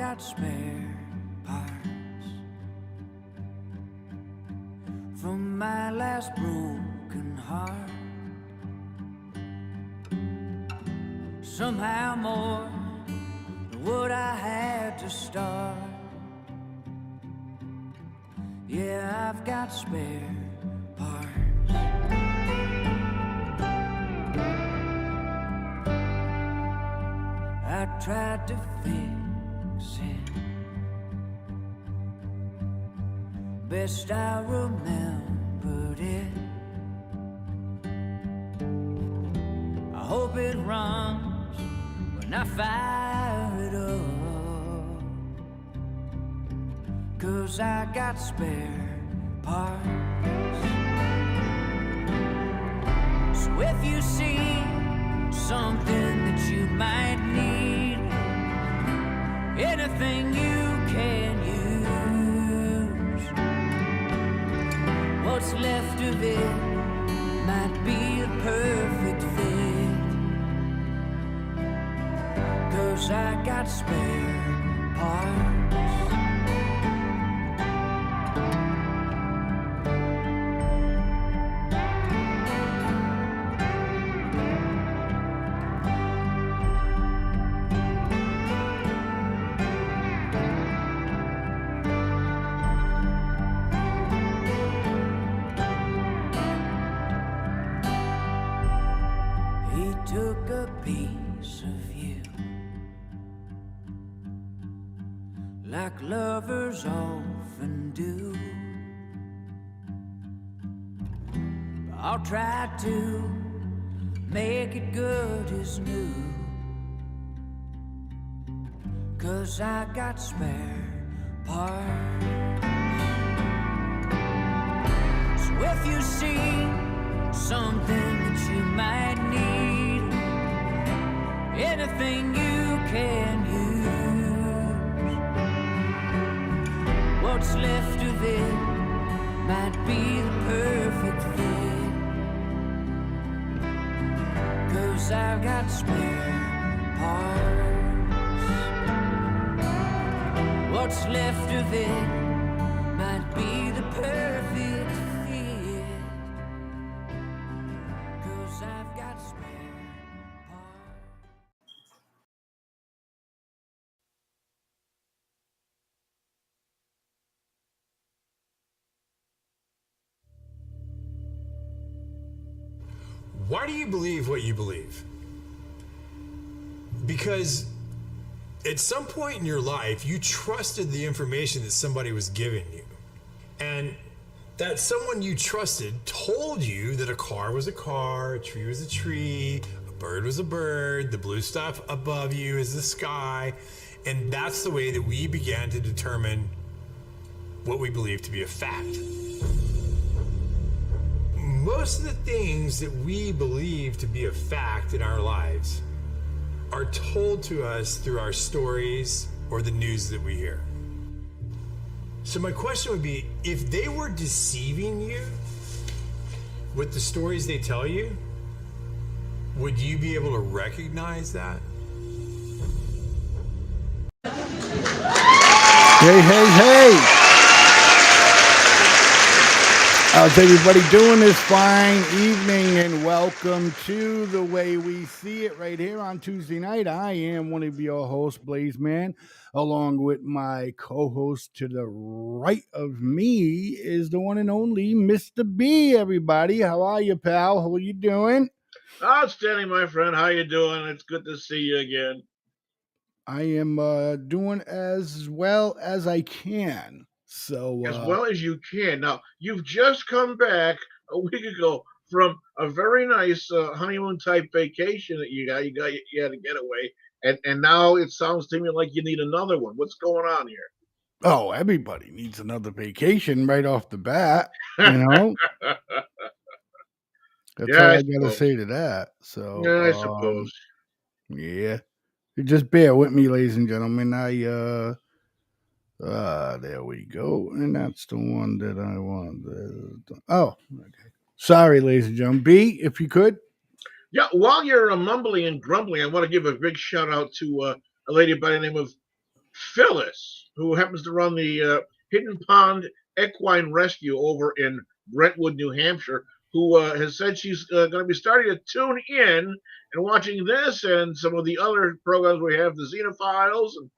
got spare parts from my last broken heart. Somehow more than what I had to start. Yeah, I've got spare parts. I tried to fix it best I remembered it. I hope it runs when I fire it up, 'cause I got spare parts. So if you see something that you might need, anything you can use, what's left of it might be the perfect fit, 'cause I got spare parts. Took a piece of you, like lovers often do. I'll try to make it good as new, 'cause I got spare parts. So if you see something that you might need, anything you can use, what's left of it might be the perfect fit, 'cause I've got spare parts. What's left of it might be the perfect fit, 'cause I've got spare parts. Why do you believe what you believe? Because at some point in your life, you trusted the information that somebody was giving you. And that someone you trusted told you that a car was a car, a tree was a tree, a bird was a bird, the blue stuff above you is the sky. And that's the way that we began to determine what we believe to be a fact. Most of the things that we believe to be a fact in our lives are told to us through our stories or the news that we hear. So my question would be, if they were deceiving you with the stories they tell you, would you be able to recognize that? Hey, hey, hey. How's everybody doing this fine evening, and welcome to The Way We See It right here on Tuesday night. I am one of your hosts, Blaze Man, along with my co-host to the right of me is the one and only Mr. B, everybody. How are you, pal? How are you doing? Outstanding, my friend. How you doing? It's good to see you again. I am doing as well as I can. So As well as you can. Now, you've just come back a week ago from a very nice honeymoon type vacation that you had a getaway, and now it sounds to me like you need another one. What's going on here? oh, everybody needs another vacation right off the bat, you know? That's Yeah, all I I gotta suppose. say to that. So, Yeah, I suppose. yeah, you just bear with me, ladies and gentlemen. There we go, and that's the one that I want. Oh, okay. Sorry, ladies and gentlemen. B, if you could. Yeah, while you're mumbling and grumbling, I want to give a big shout out to a lady by the name of Phyllis, who happens to run the Hidden Pond Equine Rescue over in Brentwood, New Hampshire, who has said she's going to be starting to tune in and watching this and some of the other programs we have, the Xenophiles. And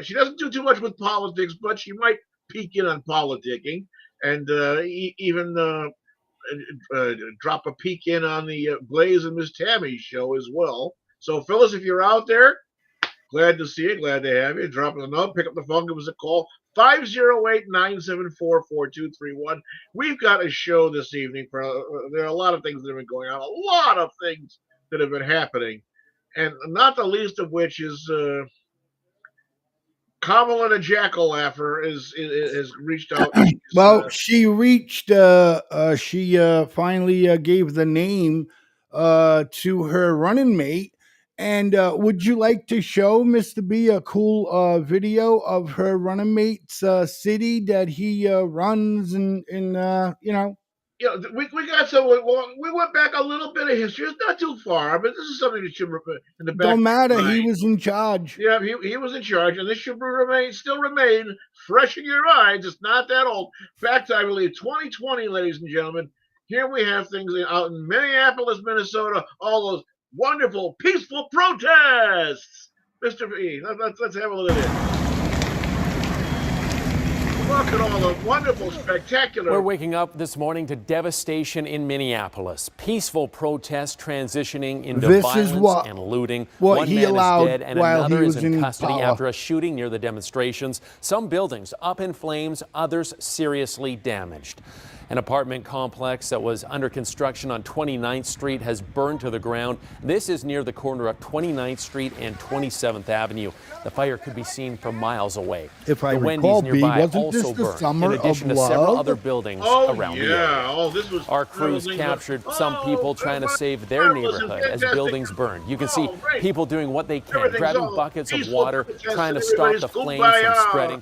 she doesn't do too much with politics, but she might peek in on politicking and even drop a peek in on the Blaze and Miss Tammy show as well. So, Phyllis, if you're out there, glad to see you. Glad to have you. Drop a note, pick up the phone, give us a call. 508-974-4231. We've got a show this evening. There are a lot of things that have been going on, a lot of things that have been happening, and not the least of which is Karmala the Jackal-Laffer has reached out. Well, she reached. She finally gave the name to her running mate. And would you like to show Mr. B a cool video of her running mate's city that he runs and you know? Yeah, we got some. Well, we went back a little bit of history. It's not too far, but this is something that should in the back. Don't matter. He was in charge. Yeah, he was in charge, and this should still remain fresh in your minds. It's not that old. In fact, I believe 2020, ladies and gentlemen. Here we have things out in Minneapolis, Minnesota. All those wonderful, peaceful protests. Mr. B, let's have a look at it. Look at all the wonderful, spectacular. We're waking up this morning to devastation in Minneapolis. Peaceful protests transitioning into violence and looting. One man is dead and another is in custody after a shooting near the demonstrations. Some buildings up in flames, others seriously damaged. An apartment complex that was under construction on 29th Street has burned to the ground. This is near the corner of 29th Street and 27th Avenue. The fire could be seen from miles away. If I the recall, Wendy's nearby wasn't also this the burned, summer in addition of to several love? other buildings around the area. Oh, this was Our crews captured some people trying to save their neighborhood as buildings burned. You can see people doing what they can, grabbing buckets of water, trying to stop the flames from spreading.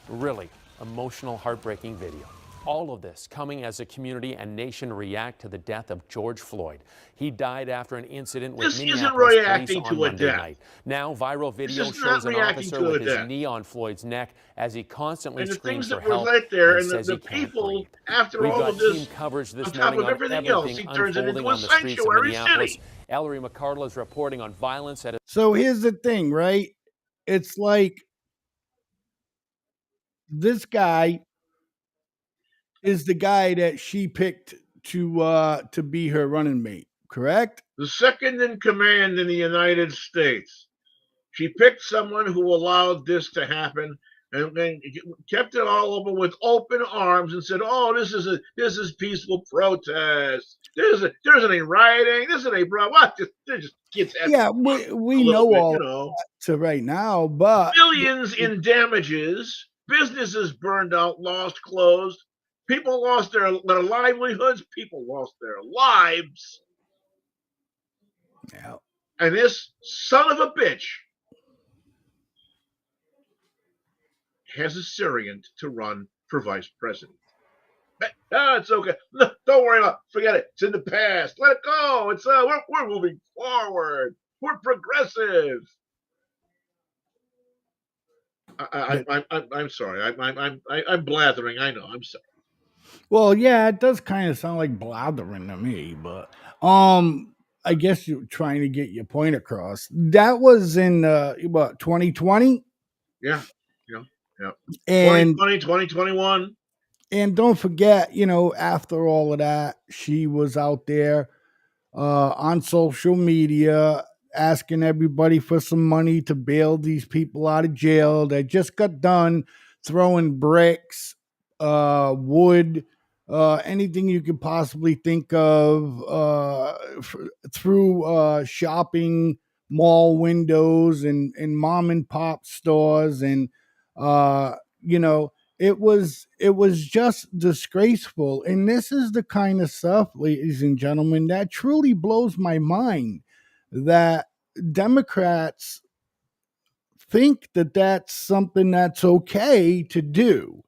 Really emotional, heartbreaking video. All of this coming as a community and nation react to the death of George Floyd. He died after an incident with Minneapolis police on Monday night. Now, viral video shows an officer with his knee on Floyd's neck as he constantly screams for help and says he can't breathe. We've got team coverage this morning on everything unfolding on the streets of Minneapolis. Ellery McCardle is reporting on violence at a... So here's the thing, right? It's like this guy is the guy that she picked to be her running mate, correct? The second in command in the United States. She picked someone who allowed this to happen and kept it all open with open arms and said, "Oh, this is peaceful protest. There's any rioting. This isn't any what? Just gets we know all that to right now, but millions in damages, businesses burned out, lost, closed. People lost their livelihoods. People lost their lives. Yeah. And this son of a bitch has a Syrian to run for vice president. It's okay. No, don't worry about it. Forget it. It's in the past. Let it go. It's we're moving forward. We're progressive. I'm sorry. I'm blathering. I know. I'm sorry. Well, yeah, it does kind of sound like blathering to me, but I guess you're trying to get your point across. That was in 2020? Yeah. And 2020, 2021. And don't forget, after all of that, she was out there on social media asking everybody for some money to bail these people out of jail. They just got done throwing bricks, wood, anything you could possibly think of through shopping mall windows and mom and pop stores. And, it was just disgraceful. And this is the kind of stuff, ladies and gentlemen, that truly blows my mind, that Democrats think that that's something that's okay to do.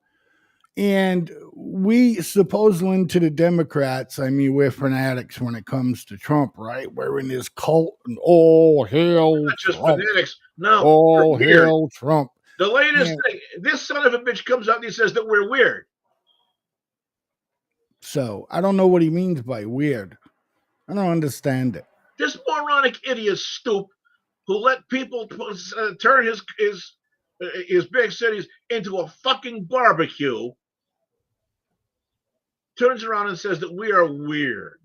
And we supposedly, to the Democrats, I mean, we're fanatics when it comes to Trump, right? We're in this cult and all hail not just Trump. fanatics. No, all hail Trump. The latest thing, this son of a bitch comes out and he says that we're weird. So I don't know what he means by weird. I don't understand it. This moronic idiot Stoop, who let people turn his big cities into a fucking barbecue, turns around and says that we are weird.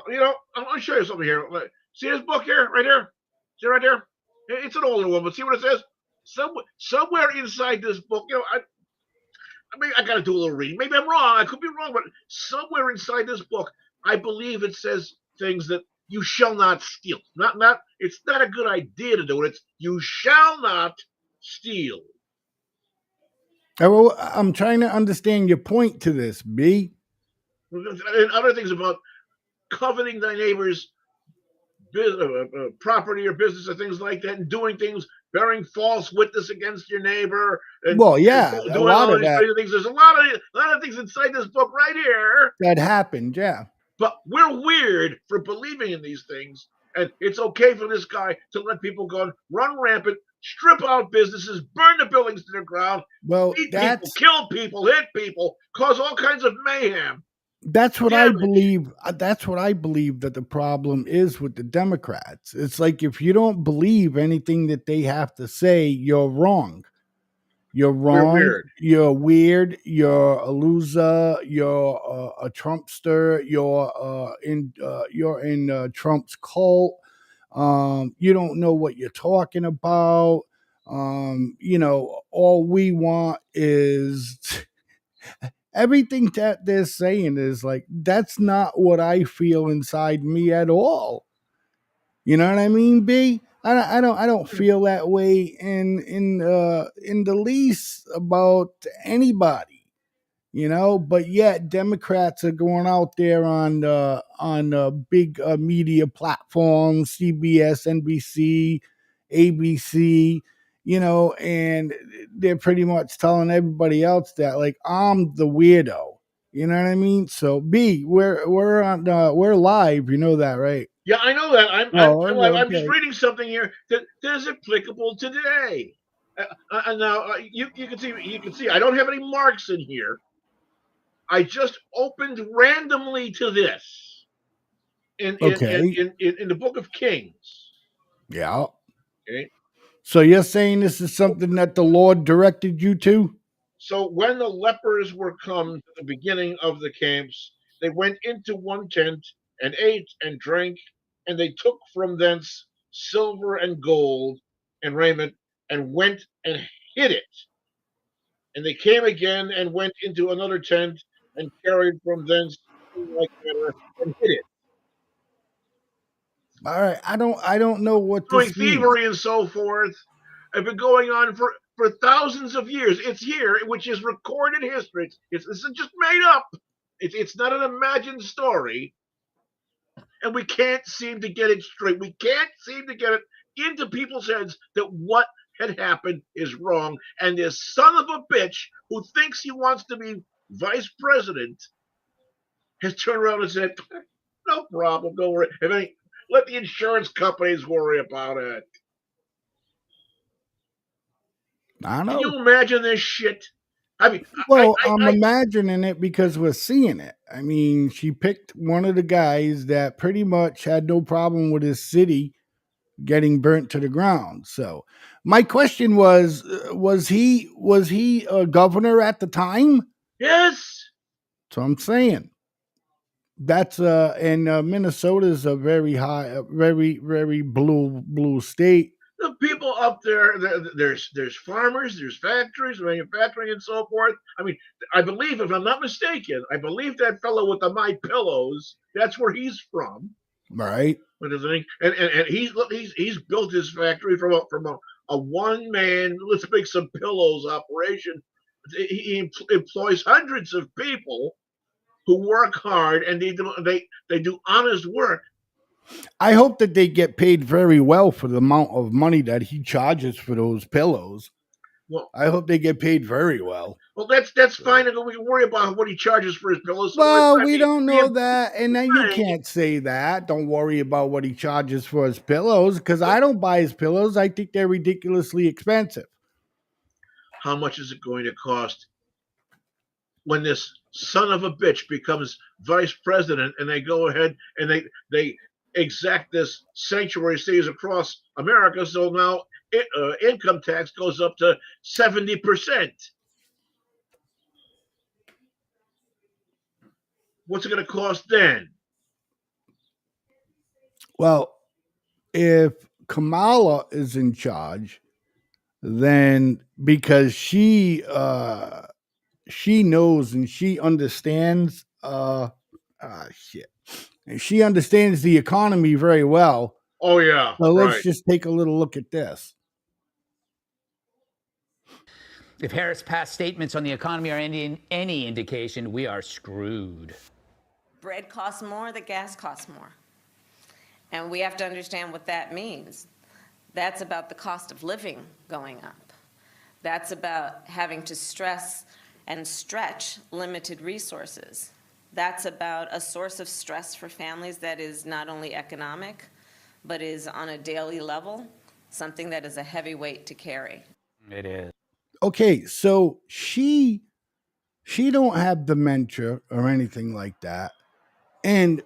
You know, I'm going to show you something here. See this book here, right here? See right there? It's an older one, but see what it says? Somewhere inside this book, you know, I got to do a little reading. Maybe I'm wrong. I could be wrong, but somewhere inside this book, I believe it says things that you shall not steal. It's not a good idea to do it. It's you shall not steal. Well, I'm trying to understand your point to this, B. And other things about coveting thy neighbor's property or business or things like that, and doing things, bearing false witness against your neighbor. And, well, yeah, and doing all these things. There's a lot of things inside this book right here that happened. Yeah, but we're weird for believing in these things, and it's okay for this guy to let people go, run rampant, strip out businesses, burn the buildings to the ground, beat people, kill people, hit people, cause all kinds of mayhem. That's what I believe. That's what I believe that the problem is with the Democrats. It's like if you don't believe anything that they have to say, you're wrong. You're wrong. You're weird. You're a loser. You're a Trumpster. You're in Trump's cult. You don't know what you're talking about. You know, all we want is everything that they're saying is like, that's not what I feel inside me at all. You know what I mean, B? I don't feel that way in the least about anybody, you know. But yet Democrats are going out there on big media platforms, CBS, NBC, ABC, you know, and they're pretty much telling everybody else that like I'm the weirdo. You know what I mean? So B, we're on we're live. You know that, right? Yeah, I know that. I'm just reading something here that is applicable today. And now you can see I don't have any marks in here. I just opened randomly to this in the Book of Kings. Yeah. Okay. So you're saying this is something that the Lord directed you to? So when the lepers were come to the beginning of the camps, they went into one tent and ate and drank, and they took from thence silver and gold and raiment, and went and hid it. And they came again and went into another tent and carried from thence like matter and hid it. All right, I don't know what doing this thievery means. And so forth have been going on for thousands of years. It's here, which is recorded history. It's just made up. It's not an imagined story, and we can't seem to get it straight. We can't seem to get it into people's heads that what had happened is wrong. And this son of a bitch who thinks he wants to be vice president has turned around and said, "No problem, go worry. Let the insurance companies worry about it." I know. Can you imagine this shit? I mean, I'm imagining it because we're seeing it. I mean, she picked one of the guys that pretty much had no problem with his city getting burnt to the ground. So, my question was he a governor at the time? Yes. So I'm saying that's and Minnesota's a very high, very blue state. The people up there, there's farmers, there's factories, manufacturing, and so forth. I mean, I believe, if I'm not mistaken, I believe that fellow with the My Pillows, that's where he's from. Right. And he's built his factory from a one man, let's make some pillows operation. He employs hundreds of people who work hard, and they do honest work. I hope that they get paid very well for the amount of money that he charges for those pillows. Well, I hope they get paid very well. well, that's fine, and we can worry about what he charges for his pillows. Well, I we mean, don't the know that, and then you thing- can't say that. Don't worry about what he charges for his pillows, because I don't buy his pillows. I think they're ridiculously expensive. How much is it going to cost when this son of a bitch becomes vice president and they go ahead and they exact this sanctuary cities across America? So now income tax goes up to 70%. What's it going to cost then? Well, if Kamala is in charge, then because she knows and she understands shit. And she understands the economy very well. Oh yeah, So let's right. just take a little look at this. If Harris' past statements on the economy are any indication, we are screwed. Bread costs more, the gas costs more. And we have to understand what that means. That's about the cost of living going up. That's about having to stress and stretch limited resources. That's about a source of stress for families that is not only economic, but is on a daily level, something that is a heavy weight to carry. It is. Okay, so she don't have dementia or anything like that. And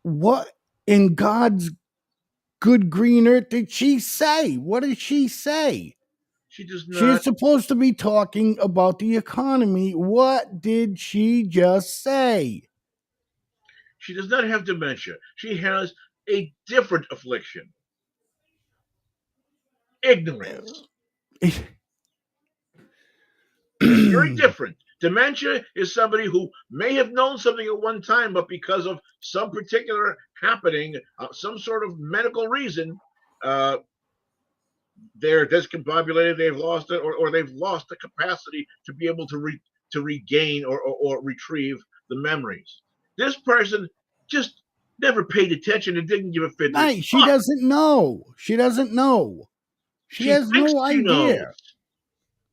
what in God's good green earth did she say? What did she say? She does not. She's supposed to be talking about the economy. What did she just say? She does not have dementia. She has a different affliction. Ignorance. Very different. Dementia is somebody who may have known something at one time, but because of some particular happening, some sort of medical reason, they're discombobulated, they've lost it, or they've lost the capacity to be able to regain or retrieve the memories. This person just never paid attention and didn't give a fit. Right, she doesn't know. She doesn't know. She has thinks no she knows, idea.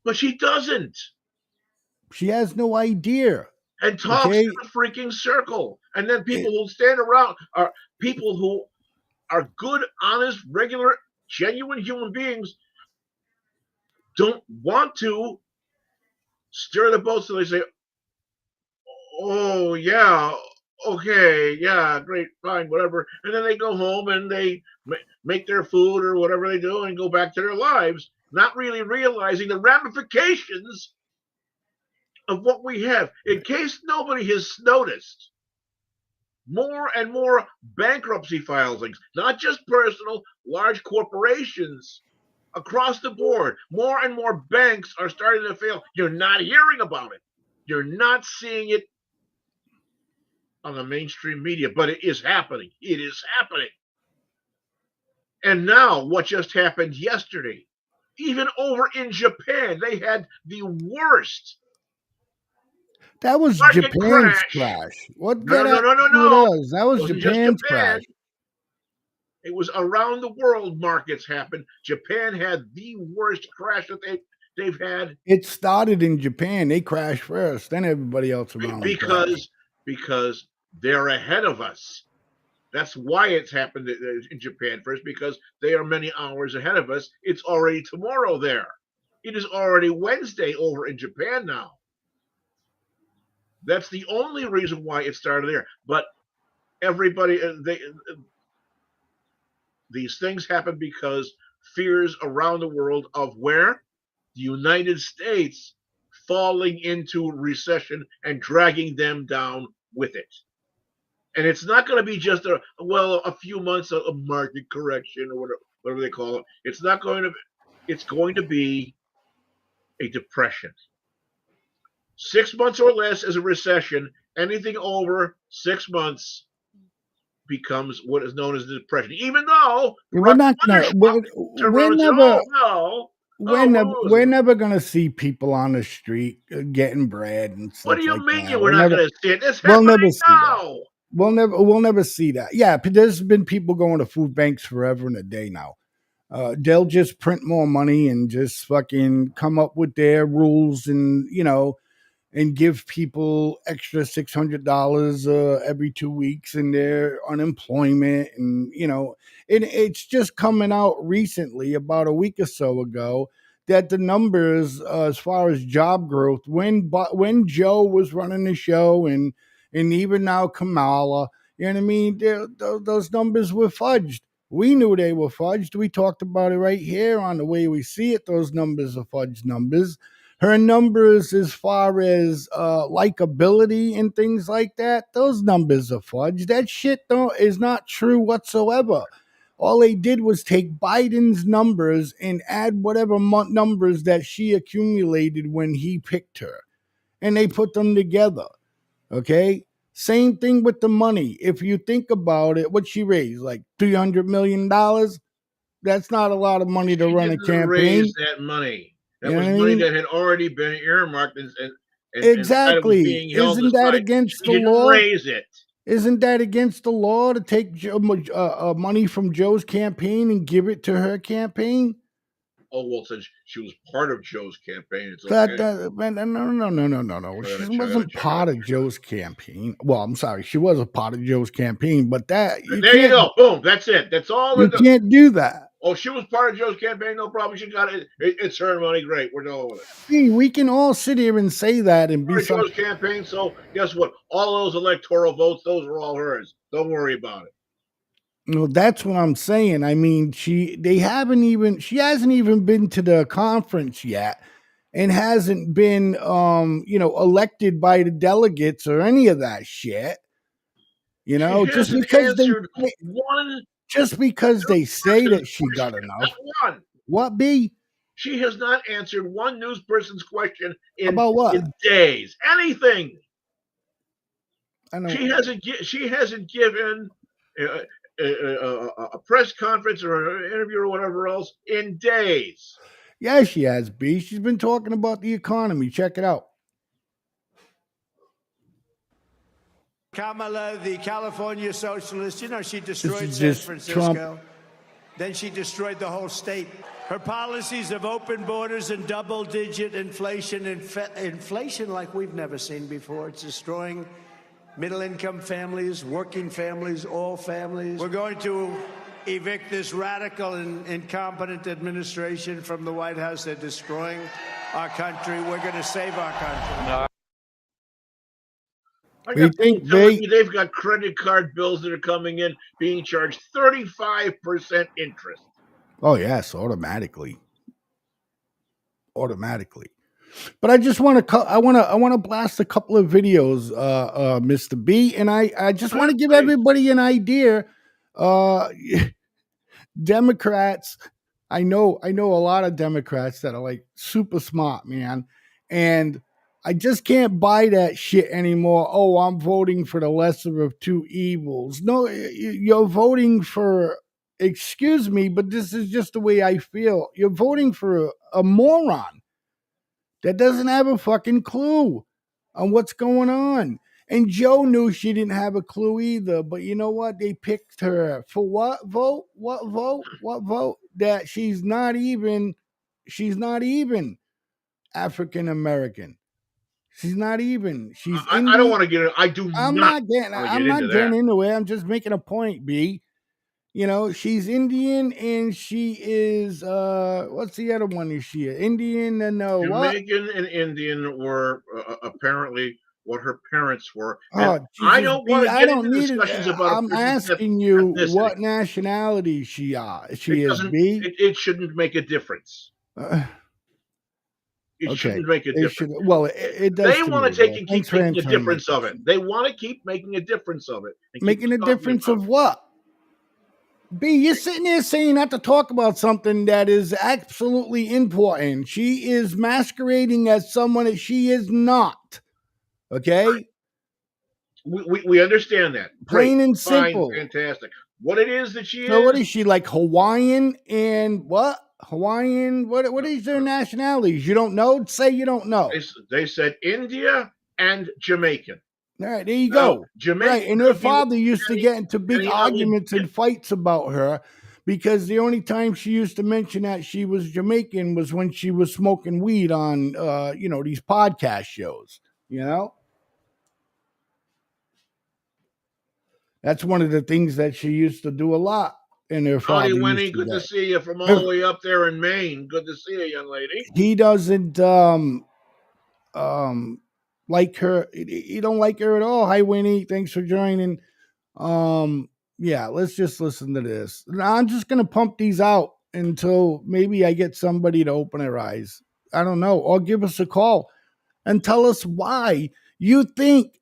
but she doesn't. She has no idea. And talks in a freaking circle. And then people who stand around are people who are good, honest, regular, genuine human beings, don't want to stir the boat, so they say, oh, yeah, okay, yeah, great, fine, whatever. And then they go home and they make their food or whatever they do and go back to their lives, not really realizing the ramifications of what we have. In case nobody has noticed, more and more bankruptcy filings, not just personal, large corporations across the board. More and more banks are starting to fail. You're not hearing about it. You're not seeing it on the mainstream media, but it is happening. It is happening. And now, what just happened yesterday, even over in Japan, they had the worst. That was Japan's crash. What? No. That was Japan's crash. It was around the world markets happened. Japan had the worst crash that they've had. It started in Japan. They crashed first, then everybody else around. Because they're ahead of us. That's why it's happened in Japan first, because they are many hours ahead of us. It's already tomorrow there. It is already Wednesday over in Japan now. That's the only reason why it started there. But everybody, these things happen because fears around the world of where? The United States falling into recession and dragging them down with it. And it's not going to be just a few months of market correction or whatever they call it. It's going to be a depression. 6 months or less is a recession. Anything over 6 months becomes what is known as a depression. Even though we're never going to see people on the street getting bread and stuff. What do you like mean that. we're not going to see it? This happening now. We'll never see that. Yeah, there's been people going to food banks forever and a day now. They'll just print more money and just fucking come up with their rules and, and give people extra $600 every 2 weeks in their unemployment. And, it's just coming out recently, about a week or so ago, that the numbers as far as job growth, when Joe was running the show and even now Kamala, you know what I mean? Those numbers were fudged. We knew they were fudged. We talked about it right here on The Way We See It. Those numbers are fudged numbers. Her numbers as far as likability and things like that, those numbers are fudged. That shit is not true whatsoever. All they did was take Biden's numbers and add whatever numbers that she accumulated when he picked her. And they put them together. Okay? Same thing with the money. If you think about it, what she raised, like $300 million? That's not a lot of money to run a campaign. Raise that money. That was money that had already been earmarked and exactly. Being held Isn't that against the law? Raise it. Isn't that against the law to take money from Joe's campaign and give it to her campaign? Oh, well, since she was part of Joe's campaign, it's okay. No. She wasn't part of Joe's campaign. Well, I'm sorry, she was a part of Joe's campaign, but there you go. Boom. That's it. That's all. You can't do that. Oh, she was part of Joe's campaign. No problem. She got it. It's her money. Great. We're done with it. See, we can all sit here and say that and be Joe's campaign. So guess what? All those electoral votes, those are all hers. Don't worry about it. No, that's what I'm saying. I mean, she hasn't even been to the conference yet and hasn't been, elected by the delegates or any of that shit. Just because they say that she got enough. What, B? She has not answered one news person's question about what? In days. Anything. I know. She hasn't given a press conference or an interview or whatever else in days. Yeah, she has, B. She's been talking about the economy. Check it out. Karmala, the California socialist, she destroyed San Francisco. Trump. Then she destroyed the whole state. Her policies of open borders and double-digit inflation, inflation like we've never seen before. It's destroying middle-income families, working families, all families. We're going to evict this radical and incompetent administration from the White House. They're destroying our country. We're going to save our country. No. They've got credit card bills that are coming in being charged 35% interest. Oh yes, automatically. But I just want to blast a couple of videos, Mr. B, and I just want to give everybody an idea. Democrats, I know a lot of Democrats that are like super smart, man, and I just can't buy that shit anymore. Oh, I'm voting for the lesser of two evils. No, you're voting for, excuse me, but this is just the way I feel. You're voting for a moron that doesn't have a fucking clue on what's going on. And Joe knew she didn't have a clue either. But you know what? They picked her for what vote? What vote? That she's not even African American. She's not even. She's. I don't want to get it. I'm not getting into it. I'm just making a point, B. She's Indian and she is what's the other one? Is she Indian and Jamaican and Indian were apparently what her parents were. Oh, Jesus, I don't want to get into discussions about. I'm asking you what nationality she is. B. It shouldn't make a difference. It shouldn't make a difference. It does. They want to take and keep making a difference of it. They want to keep making a difference of it. Making a difference of what? B, you're sitting there saying not to talk about something that is absolutely important. She is masquerading as someone that she is not. Okay? We understand that. Plain and simple. Fine, fantastic. What it is that she is. So what is she, like Hawaiian and what? Hawaiian? What is their nationalities? You don't know? Say you don't know. They said India and Jamaican. All right, there you go. Jamaican, right, and her father used to get into big arguments and fights about her because the only time she used to mention that she was Jamaican was when she was smoking weed on, these podcast shows, That's one of the things that she used to do a lot. And her Howdy, father used Winnie. to Good to say. see you from all the way up there in Maine. Good to see you, young lady. He doesn't like her. He don't like her at all. Hi, Winnie. Thanks for joining. Yeah, let's just listen to this. I'm just gonna pump these out until maybe I get somebody to open their eyes. I don't know, or give us a call and tell us why you think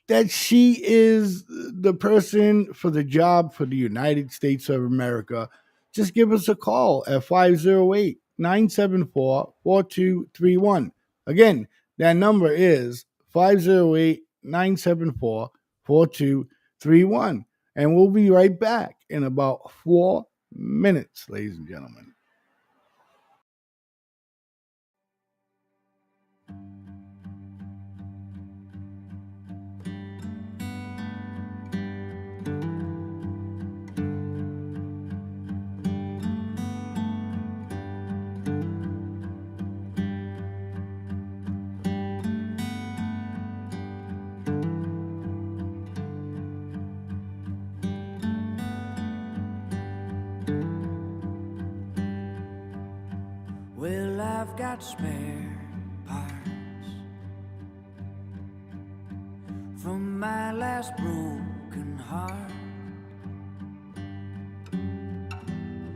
that she is the person for the job for the United States of America. Just give us a call at 508-974-4231. Again, that number is 508-974-4231. And we'll be right back in about 4 minutes, ladies and gentlemen. Well, I've got spare parts from my last broken heart.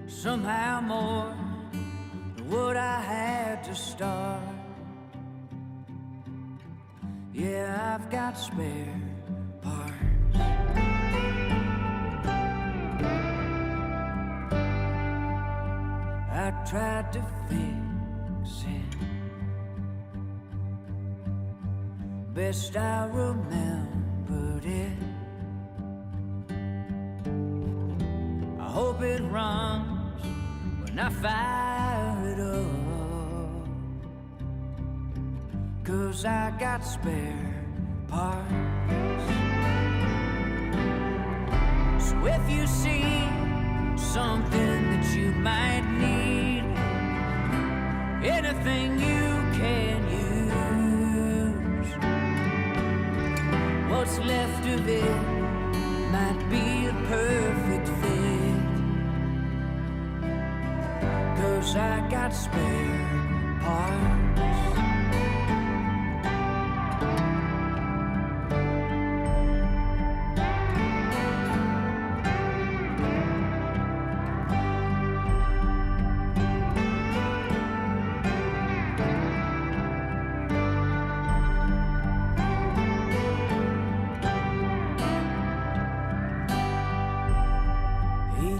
Somehow more than what I had to start. Yeah, I've got spare parts. I tried to fix it best I remembered it. I hope it runs when I fire it up, 'cause I got spare parts. So if you see something that you might need, anything you can use, what's left of it might be a perfect fit, 'cause I got spare parts.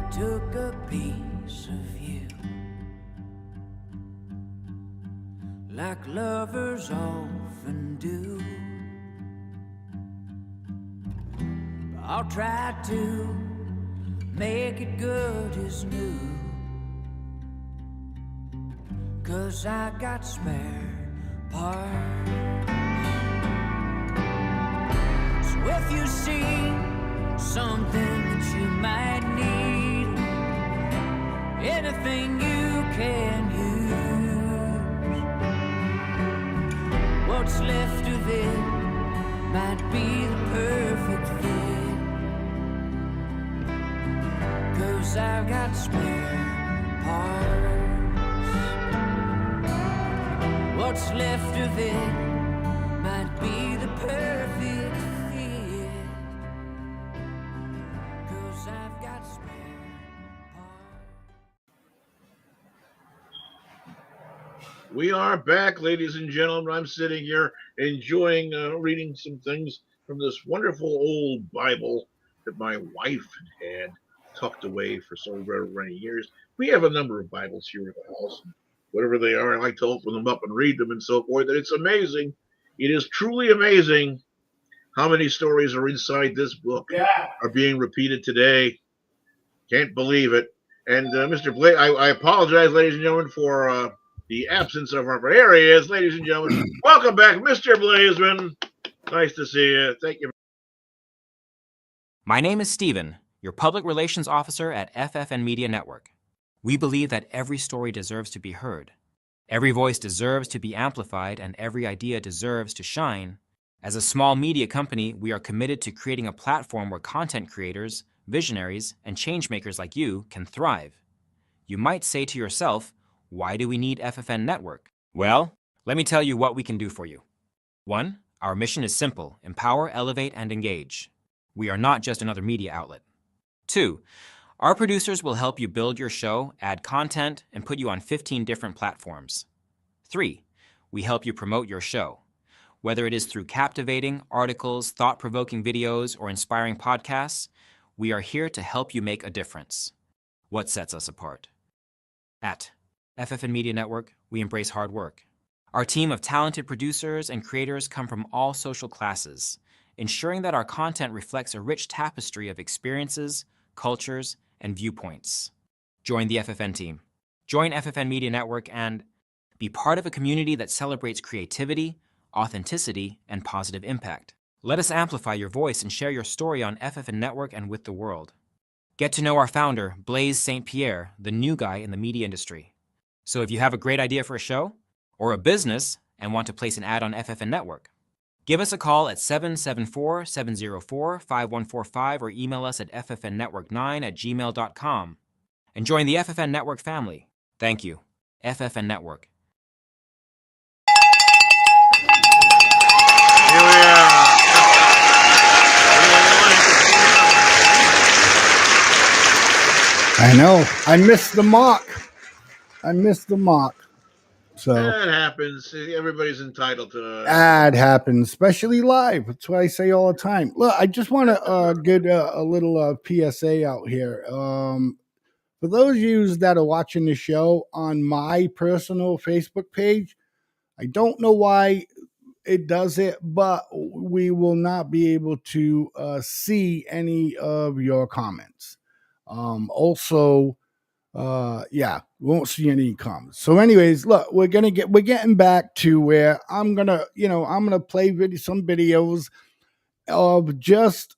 Took a piece of you, like lovers often do. I'll try to make it good as new, 'cause I got spare parts. So if you see something that you might need, anything you can use, what's left of it might be the perfect fit, 'cause I've got spare parts. What's left of it might be the perfect fit, 'cause I've got spare. We are back, ladies and gentlemen. I'm sitting here enjoying reading some things from this wonderful old Bible that my wife had tucked away for so very many years. We have a number of Bibles here at the house. Whatever they are, I like to open them up and read them and so forth. And it's amazing. It is truly amazing how many stories are inside this book are being repeated today. Can't believe it. And Mr. Blake, I apologize, ladies and gentlemen, for the absence of our areas. Ladies and gentlemen, welcome back, Mr. Blazeman. Nice to see you. Thank you. My name is Steven, your public relations officer at FFN Media Network. We believe that every story deserves to be heard. Every voice deserves to be amplified, and every idea deserves to shine. As a small media company, we are committed to creating a platform where content creators, visionaries, and changemakers like you can thrive. You might say to yourself, why do we need FFN Network? Well, let me tell you what we can do for you. 1. Our mission is simple: empower, elevate, and engage. We are not just another media outlet. 2. Our producers will help you build your show, add content, and put you on 15 different platforms. 3. We help you promote your show. Whether it is through captivating articles, thought-provoking videos, or inspiring podcasts, we are here to help you make a difference. What sets us apart? At FFN Media Network, we embrace hard work. Our team of talented producers and creators come from all social classes, ensuring that our content reflects a rich tapestry of experiences, cultures, and viewpoints. Join the FFN team. Join FFN Media Network and be part of a community that celebrates creativity, authenticity, and positive impact. Let us amplify your voice and share your story on FFN Network and with the world. Get to know our founder, Blaise St. Pierre, the new guy in the media industry. So if you have a great idea for a show or a business and want to place an ad on FFN Network, give us a call at 774-704-5145 or email us at ffnnetwork9@gmail.com and join the FFN Network family. Thank you. FFN Network. Here we are. I know. I missed the mock. So that happens. Everybody's entitled to that happens, especially live. That's what I say all the time. Look, I just want to get a little PSA out here. For those of you that are watching the show on my personal Facebook page, I don't know why it does it, but we will not be able to see any of your comments. Also, yeah, we won't see any comments. So, anyways, look, we're getting back to where I'm gonna play some videos of just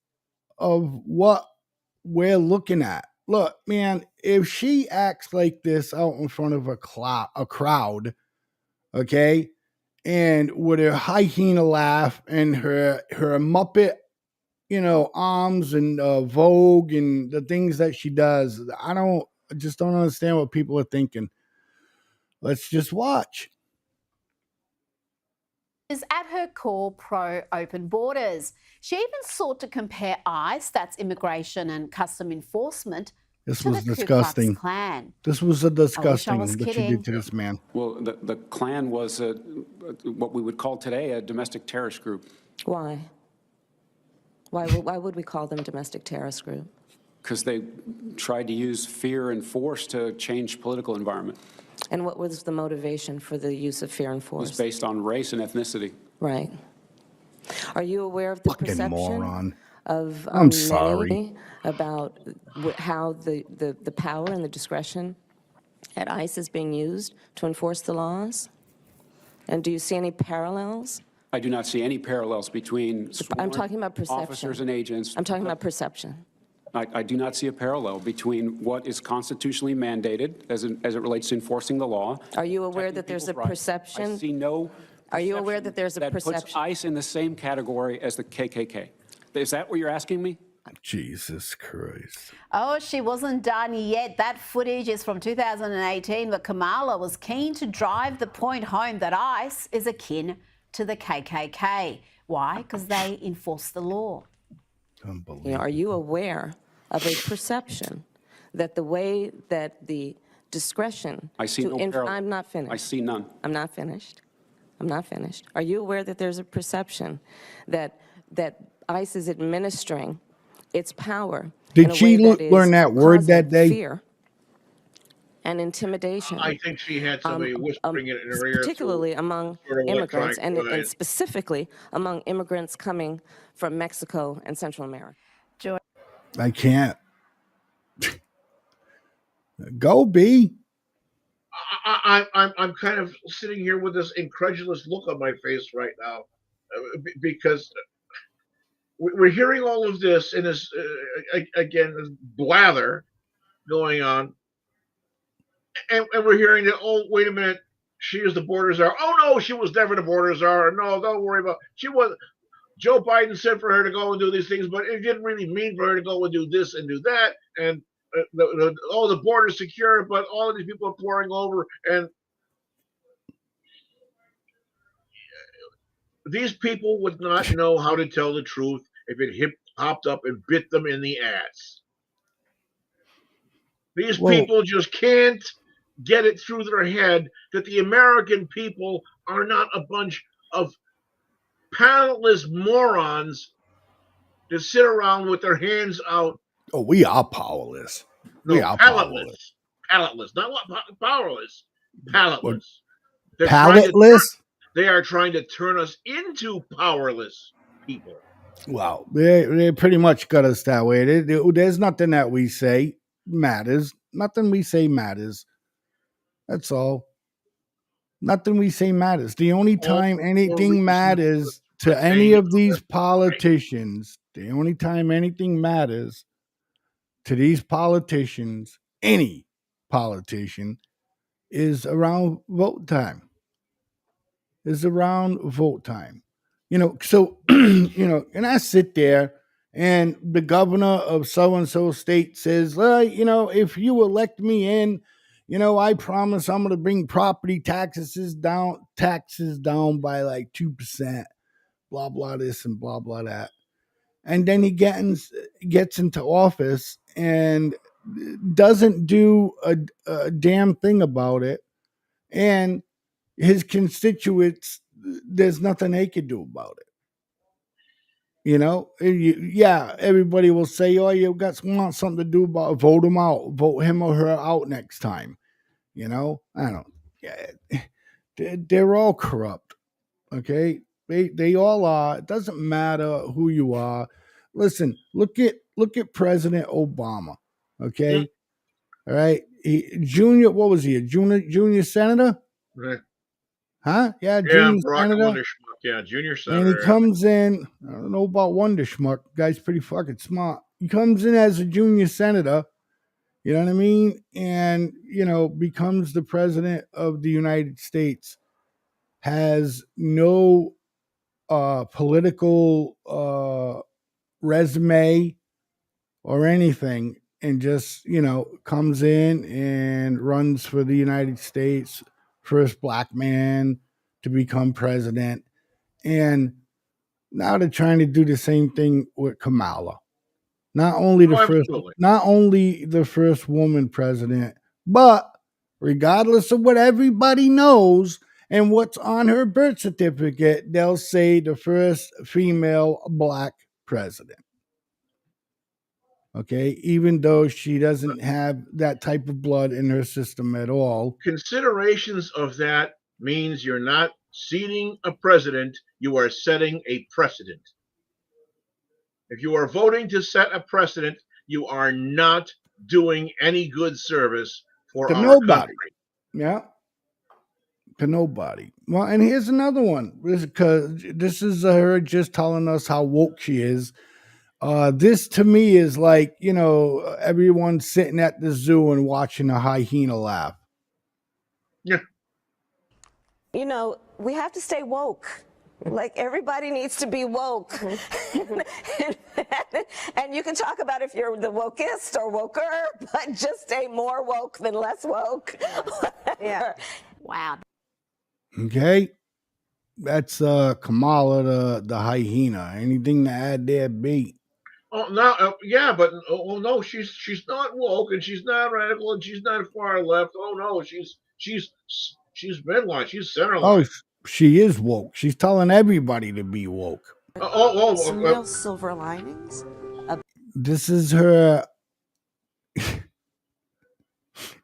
of what we're looking at. Look, man, if she acts like this out in front of a crowd, okay, and with her hyena laugh and her Muppet, arms and Vogue and the things that she does, I just don't understand what people are thinking. Let's just watch. Is at her core pro-open borders. She even sought to compare ICE, that's Immigration and Custom Enforcement, This to was the disgusting. Ku Klux Klan. This was a disgusting I was that you did to this man. Well, the Klan was what we would call today a domestic terrorist group. Why? Why would we call them domestic terrorist group? Because they tried to use fear and force to change political environment. And what was the motivation for the use of fear and force? It was based on race and ethnicity. Right. Are you aware of the Fucking perception moron. of I'm sorry. many about how the power and the discretion at ICE is being used to enforce the laws? And do you see any parallels? I do not see any parallels between I'm talking about perception. officers and agents. I'm talking about perception. I do not see a parallel between what is constitutionally mandated as it relates to enforcing the law. Are you aware that there's a perception? I see no. Are you aware that there's a perception? That puts ICE in the same category as the KKK. Is that what you're asking me? Jesus Christ. Oh, she wasn't done yet. That footage is from 2018, where Karmala was keen to drive the point home that ICE is akin to the KKK. Why? Because they enforce the law. Unbelievable. Are you aware of a perception that the way that the discretion I see no parallel. I'm not finished. I see none. I'm not finished. Are you aware that there's a perception that ICE is administering its power? Did she learn that word that day? Fear and intimidation. I think she had somebody whispering it in her ear. Particularly among immigrants and specifically among immigrants coming from Mexico and Central America. I can't. Go, B. I'm kind of sitting here with this incredulous look on my face right now because we're hearing all of this and this again this blather going on, and we're hearing that, oh, wait a minute, she is the border czar. Oh no, she was never the border czar. No, don't worry about. She was. Joe Biden said for her to go and do these things, but it didn't really mean for her to go and do this and do that. And the border's secure, but all of these people are pouring over, and these people would not know how to tell the truth if it hopped up and bit them in the ass. These people just can't get it through their head that the American people are not a bunch of palentless morons that sit around with their hands out. Oh, we are powerless. No, we are palatless. Palatless. Not powerless. Palatless. Palatless? They are trying to turn us into powerless people. Well, they pretty much got us that way. There's nothing that we say matters. Nothing we say matters. That's all. Nothing we say matters. The only time anything matters to any of these politicians, the only time anything matters to these politicians, any politician, is around vote time. Is around vote time. So, and I sit there and the governor of so-and-so state says, well, if you elect me in, I promise I'm going to bring property taxes down by like 2%, blah, blah, this and blah, blah, that. And then he gets into office and doesn't do a damn thing about it. And his constituents, there's nothing they can do about it. Yeah, everybody will say, oh, you want something to do about it, vote him out, vote him or her out next time. I don't, they're all corrupt. Okay. They all are. It doesn't matter who you are. Listen, look at President Obama. Okay. All right. What was he? A junior senator? Right. Huh? Yeah, junior senator. Yeah, junior senator. And he comes in, I don't know about Wonder Schmuck. Guy's pretty fucking smart. He comes in as a junior senator, you know what I mean? And, becomes the president of the United States. Has no political resume or anything. And just, comes in and runs for the United States, first black man to become president. And now they're trying to do the same thing with Karmala. Not only the first woman president, but regardless of what everybody knows and what's on her birth certificate, they'll say the first female black president. Okay, even though she doesn't have that type of blood in her system at all. Considerations of that means you're not seating a president, you are setting a precedent. If you are voting to set a precedent, you are not doing any good service for our country. Yeah. To nobody. Well, and here's another one. This is her just telling us how woke she is. This to me is like, everyone sitting at the zoo and watching a hyena laugh. Yeah. We have to stay woke. Like, everybody needs to be woke. And you can talk about if you're the wokest or woker, but just stay more woke than less woke. Yeah. Wow. Okay. That's Karmala, the hyena. Anything to add there, B? Oh, no, yeah, but no, she's not woke, and she's not radical, and she's not far left. Oh no, she's midline, she's centerline. Oh, she is woke. She's telling everybody to be woke. Some real silver linings. This is her.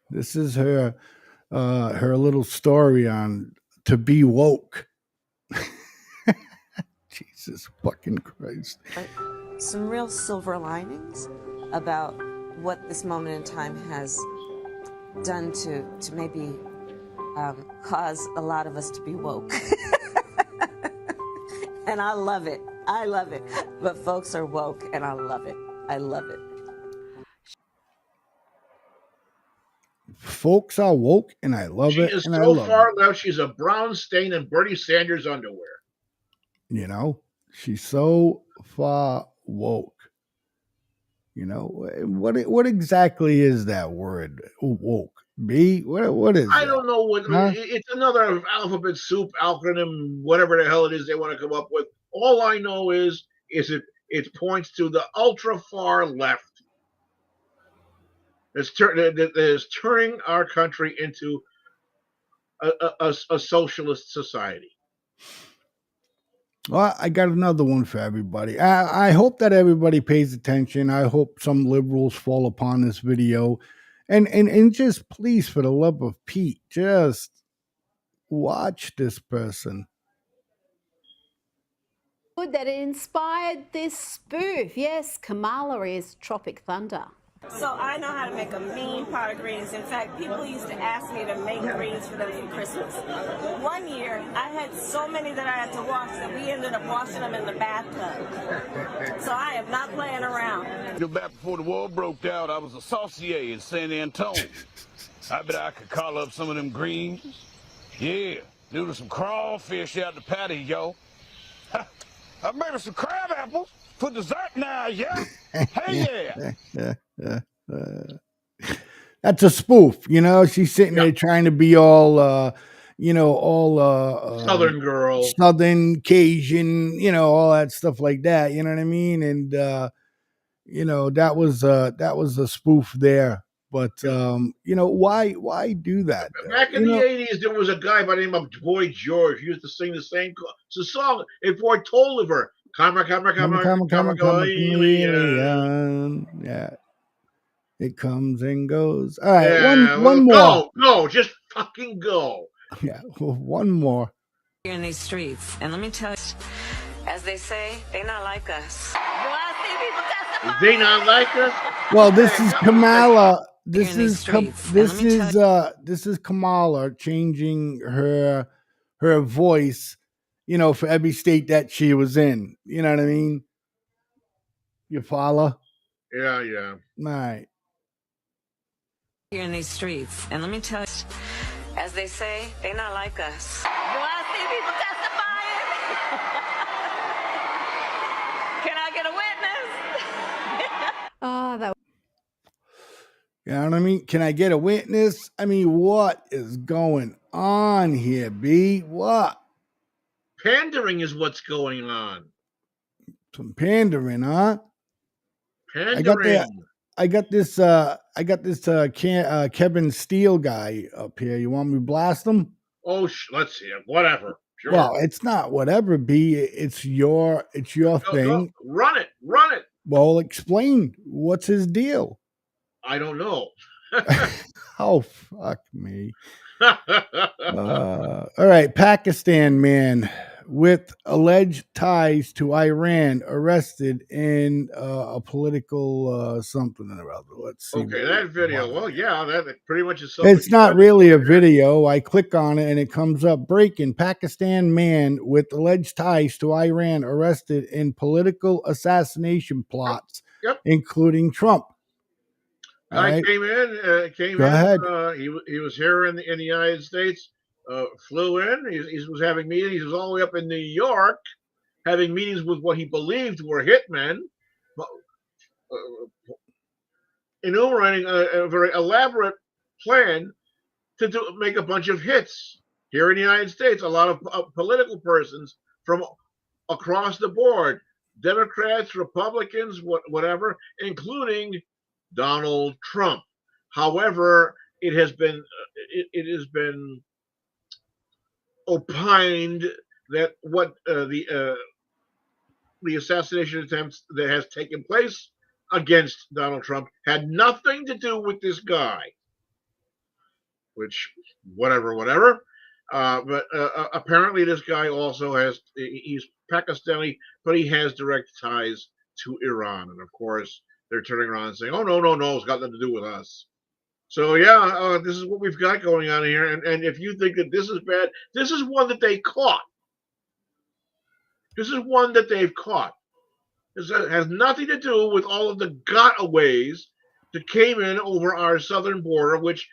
This is her little story on to be woke. Jesus fucking Christ. Some real silver linings about what this moment in time has done to maybe cause a lot of us to be woke. And I love it. I love it. But folks are woke, and I love it. I love it. Folks are woke, and I love it. She is And I so love far it. left, she's a brown stain in Bernie Sanders' underwear. You know, she's so far woke. You know, what exactly is that word? Woke. B? What is I that? don't know what Huh? it's another alphabet soup acronym, whatever the hell it is they want to come up with. All I know is it points to the ultra far left. That is turning our country into a socialist society. Well, I got another one for everybody. I hope that everybody pays attention. I hope some liberals fall upon this video. And just please, for the love of Pete, just watch this person. Good that it inspired this spoof. Yes, Karmala is Tropic Thunder. So I know how to make a mean pot of greens. In fact, people used to ask me to make greens for them for Christmas. One year, I had so many that I had to wash that we ended up washing them in the bathtub. So I am not playing around. Back before the war broke out, I was a saucier in San Antone. I bet I could call up some of them greens. Yeah, do some crawfish out the patty, yo. I made us some crab apples. Put dessert now, yeah. Hey, yeah. That's a spoof, you know. She's sitting there trying to be all, all Southern girl, Southern Cajun, all that stuff like that. You know what I mean? And that was a spoof there. But why do that? Back in the 80s, there was a guy by the name of Boy George. He used to sing the same song. If Boy Tolliver, come, yeah. It comes and goes. All right, yeah, one more. Go, just fucking go. Yeah, one more. In these streets, and let me tell you, as they say, they not like us. They not like us. Well, this is Karmala. This is Karmala changing her voice, for every state that she was in. You know what I mean? You follow? Yeah. All right. Here in these streets, and let me tell you, as they say, they not like us. Do I see people testifying? Can I get a witness? Oh, that. You know what I mean? Can I get a witness? I mean, what is going on here, B? What? Pandering is what's going on. Some pandering, huh? Pandering. I got this Kevin Steele guy up here. You want me to blast him? Oh, let's see it. Whatever. Sure. Well, it's not whatever, B. It's your thing. Run it. Well, explain. What's his deal? I don't know. Oh, fuck me. All right. Pakistan man with alleged ties to Iran arrested in a political something or other. Let's see. Okay, that video. Well, yeah, that pretty much is. It's not really a video. I click on it and it comes up: breaking Pakistan man with alleged ties to Iran arrested in political assassination plots, including Trump. I came in. Go ahead. He was here in the United States. Flew in. He was having meetings. He was all the way up in New York, having meetings with what he believed were hitmen, enumerating a very elaborate plan to make a bunch of hits here in the United States. A lot of political persons from across the board, Democrats, Republicans, whatever, including Donald Trump. However, it has been opined that what the assassination attempts that has taken place against Donald Trump had nothing to do with this guy. Which, whatever. But apparently this guy also he's Pakistani, but he has direct ties to Iran. And of course, they're turning around and saying, oh, no, it's got nothing to do with us. So, yeah, this is what we've got going on here. And if you think that this is bad, this is one that they caught. This is one that they've caught. This has nothing to do with all of the gotaways that came in over our southern border, which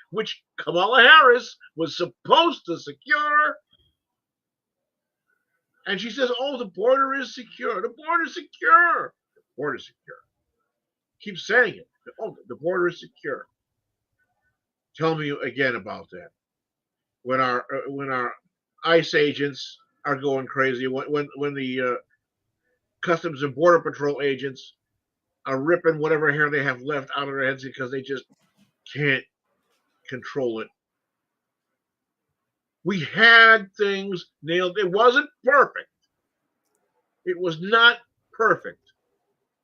Kamala Harris was supposed to secure. And she says, oh, the border is secure. The border is secure. The border is secure. Keep saying it. Oh, the border is secure. Tell me again about that. When our ICE agents are going crazy, when the Customs and Border Patrol agents are ripping whatever hair they have left out of their heads because they just can't control it. We had things nailed. It wasn't perfect. It was not perfect.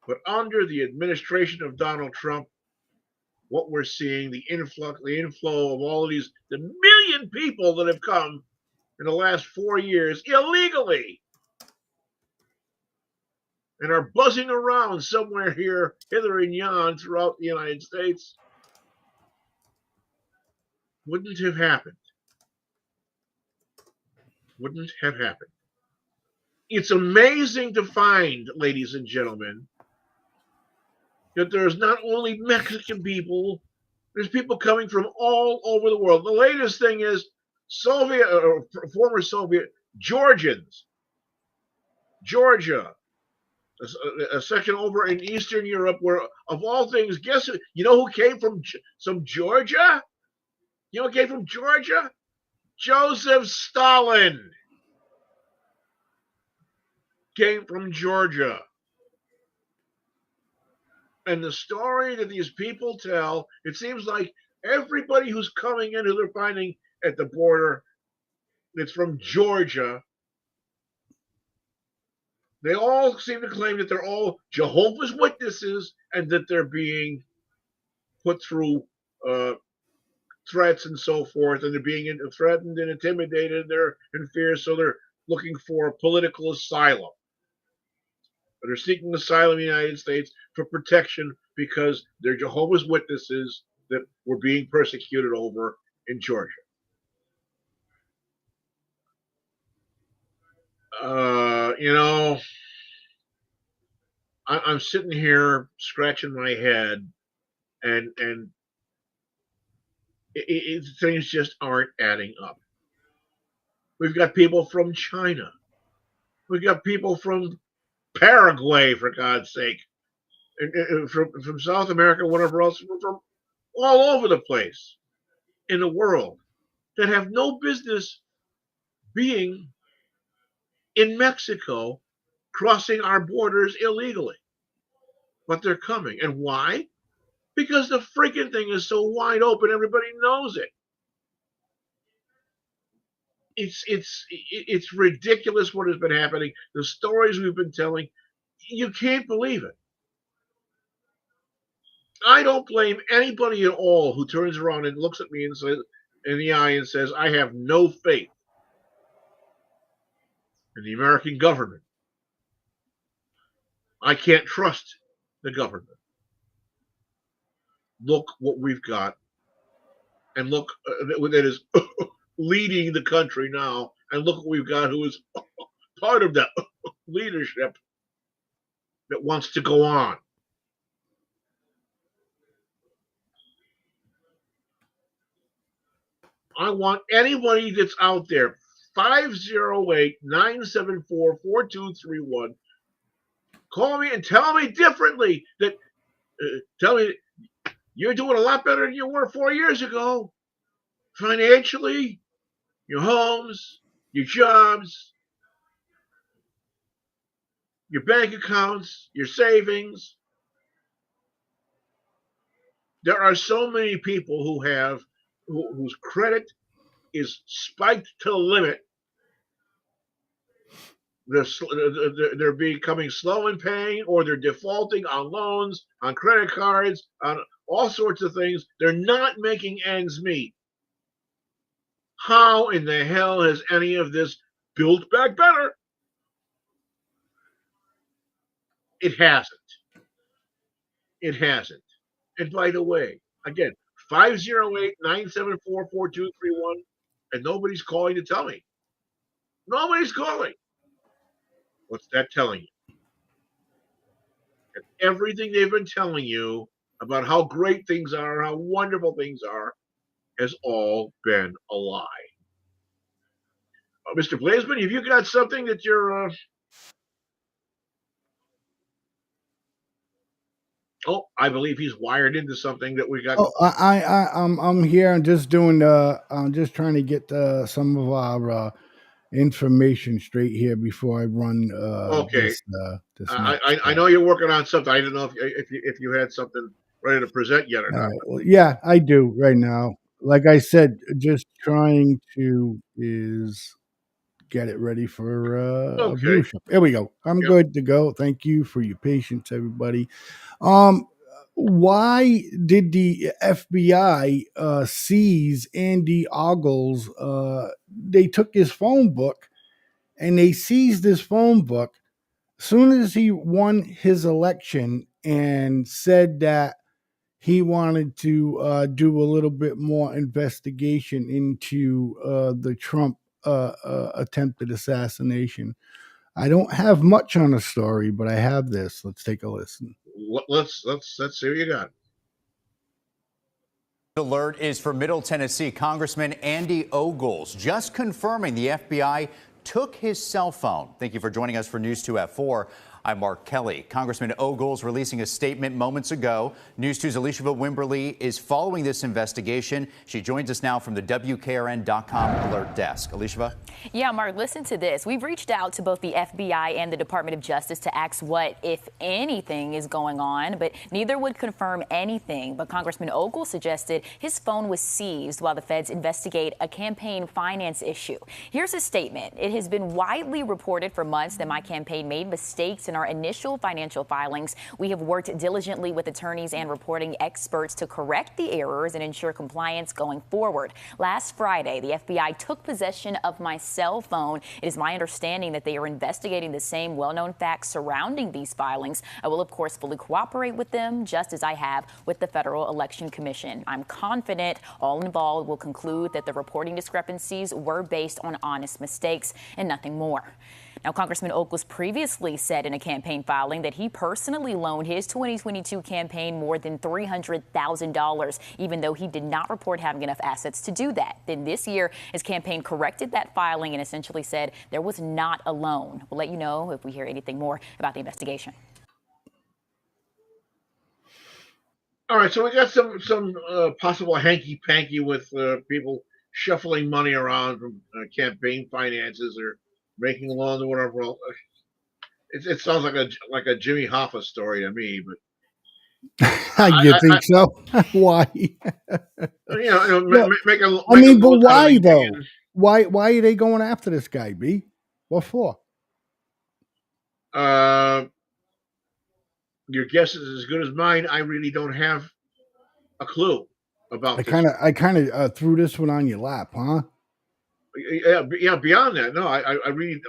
But under the administration of Donald Trump, what we're seeing, the inflow of all of these, the million people that have come in the last 4 years illegally and are buzzing around somewhere here, hither and yon throughout the United States, wouldn't have happened. Wouldn't have happened. It's amazing to find, ladies and gentlemen, that there's not only Mexican people, there's people coming from all over the world. The latest thing is former Soviet Georgians, Georgia, a section over in Eastern Europe where, of all things, guess who? You know who came from some Georgia? You know who came from Georgia? Joseph Stalin came from Georgia. And the story that these people tell, it seems like everybody who's coming in who they're finding at the border that's from Georgia, they all seem to claim that they're all Jehovah's Witnesses and that they're being put through threats and so forth, and they're being threatened and intimidated, they're in fear, so they're looking for political asylum. They're seeking asylum in the United States for protection because they're Jehovah's Witnesses that were being persecuted over in Georgia. I'm sitting here scratching my head, and things just aren't adding up. We've got people from China. We've got people from Paraguay, for God's sake, and from South America, whatever else, from all over the place in the world that have no business being in Mexico crossing our borders illegally. But they're coming. And why? Because the freaking thing is so wide open, everybody knows it. It's ridiculous what has been happening. The stories we've been telling, you can't believe it. I don't blame anybody at all who turns around and looks at me and says in the eye and says, I have no faith in the American government. I can't trust the government. Look what we've got, and look that is leading the country now, and look what we've got who is part of that leadership that wants to go on. I want anybody that's out there, 508-974-4231, call me and tell me differently. Tell me you're doing a lot better than you were 4 years ago. Financially, your homes, your jobs, your bank accounts, your savings. There are so many people whose credit is spiked to the limit. They're becoming slow in paying, or they're defaulting on loans, on credit cards, on all sorts of things. They're not making ends meet. How in the hell has any of this built back better? It hasn't. It hasn't. And by the way, again, 508-974-4231, and nobody's calling to tell me. Nobody's calling. What's that telling you? And everything they've been telling you about how great things are, how wonderful things are, has all been a lie. Mr. Blazeman, have you got something that you're... Oh, I believe he's wired into something that we got. Oh, I'm here. I'm just doing. I'm just trying to get some of our information straight here before I run. Okay. This I know you're working on something. I don't know if you had something ready to present yet or not. Well, yeah, I do right now. Like I said, just trying to get it ready for a viewership. There we go. I'm good to go. Thank you for your patience, everybody. Why did the FBI seize Andy Ogles? They took his phone book and they seized his phone book as soon as he won his election and said that he wanted to do a little bit more investigation into the Trump attempted assassination. I don't have much on the story, but I have this. Let's take a listen. Let's see what you got. Alert is for Middle Tennessee Congressman Andy Ogles, just confirming the FBI took his cell phone. Thank you for joining us for News 2 at 4. I'm Mark Kelly. Congressman Ogles releasing a statement moments ago. News 2's Alicia Wimberly is following this investigation. She joins us now from the WKRN.com alert desk. Alicia? Yeah, Mark, listen to this. We've reached out to both the FBI and the Department of Justice to ask what, if anything, is going on, but neither would confirm anything. But Congressman Ogles suggested his phone was seized while the feds investigate a campaign finance issue. Here's his statement. It has been widely reported for months that my campaign made mistakes in our initial financial filings. We have worked diligently with attorneys and reporting experts to correct the errors and ensure compliance going forward. Last Friday, the FBI took possession of my cell phone. It is my understanding that they are investigating the same well-known facts surrounding these filings. I will, of course, fully cooperate with them, just as I have with the Federal Election Commission. I'm confident all involved will conclude that the reporting discrepancies were based on honest mistakes and nothing more. Now, Congressman Ogles previously said in a campaign filing that he personally loaned his 2022 campaign more than $300,000, even though he did not report having enough assets to do that. Then this year, his campaign corrected that filing and essentially said there was not a loan. We'll let you know if we hear anything more about the investigation. All right, so we got some possible hanky-panky with people shuffling money around from campaign finances or making loans or whatever. Well, it sounds like a Jimmy Hoffa story to me, but you think so? Why? Make a I mean, but why though? Why are they going after this guy, B? What for? Your guess is as good as mine. I really don't have a clue about this. I kind of threw this one on your lap, huh? Yeah. Beyond that, no, I really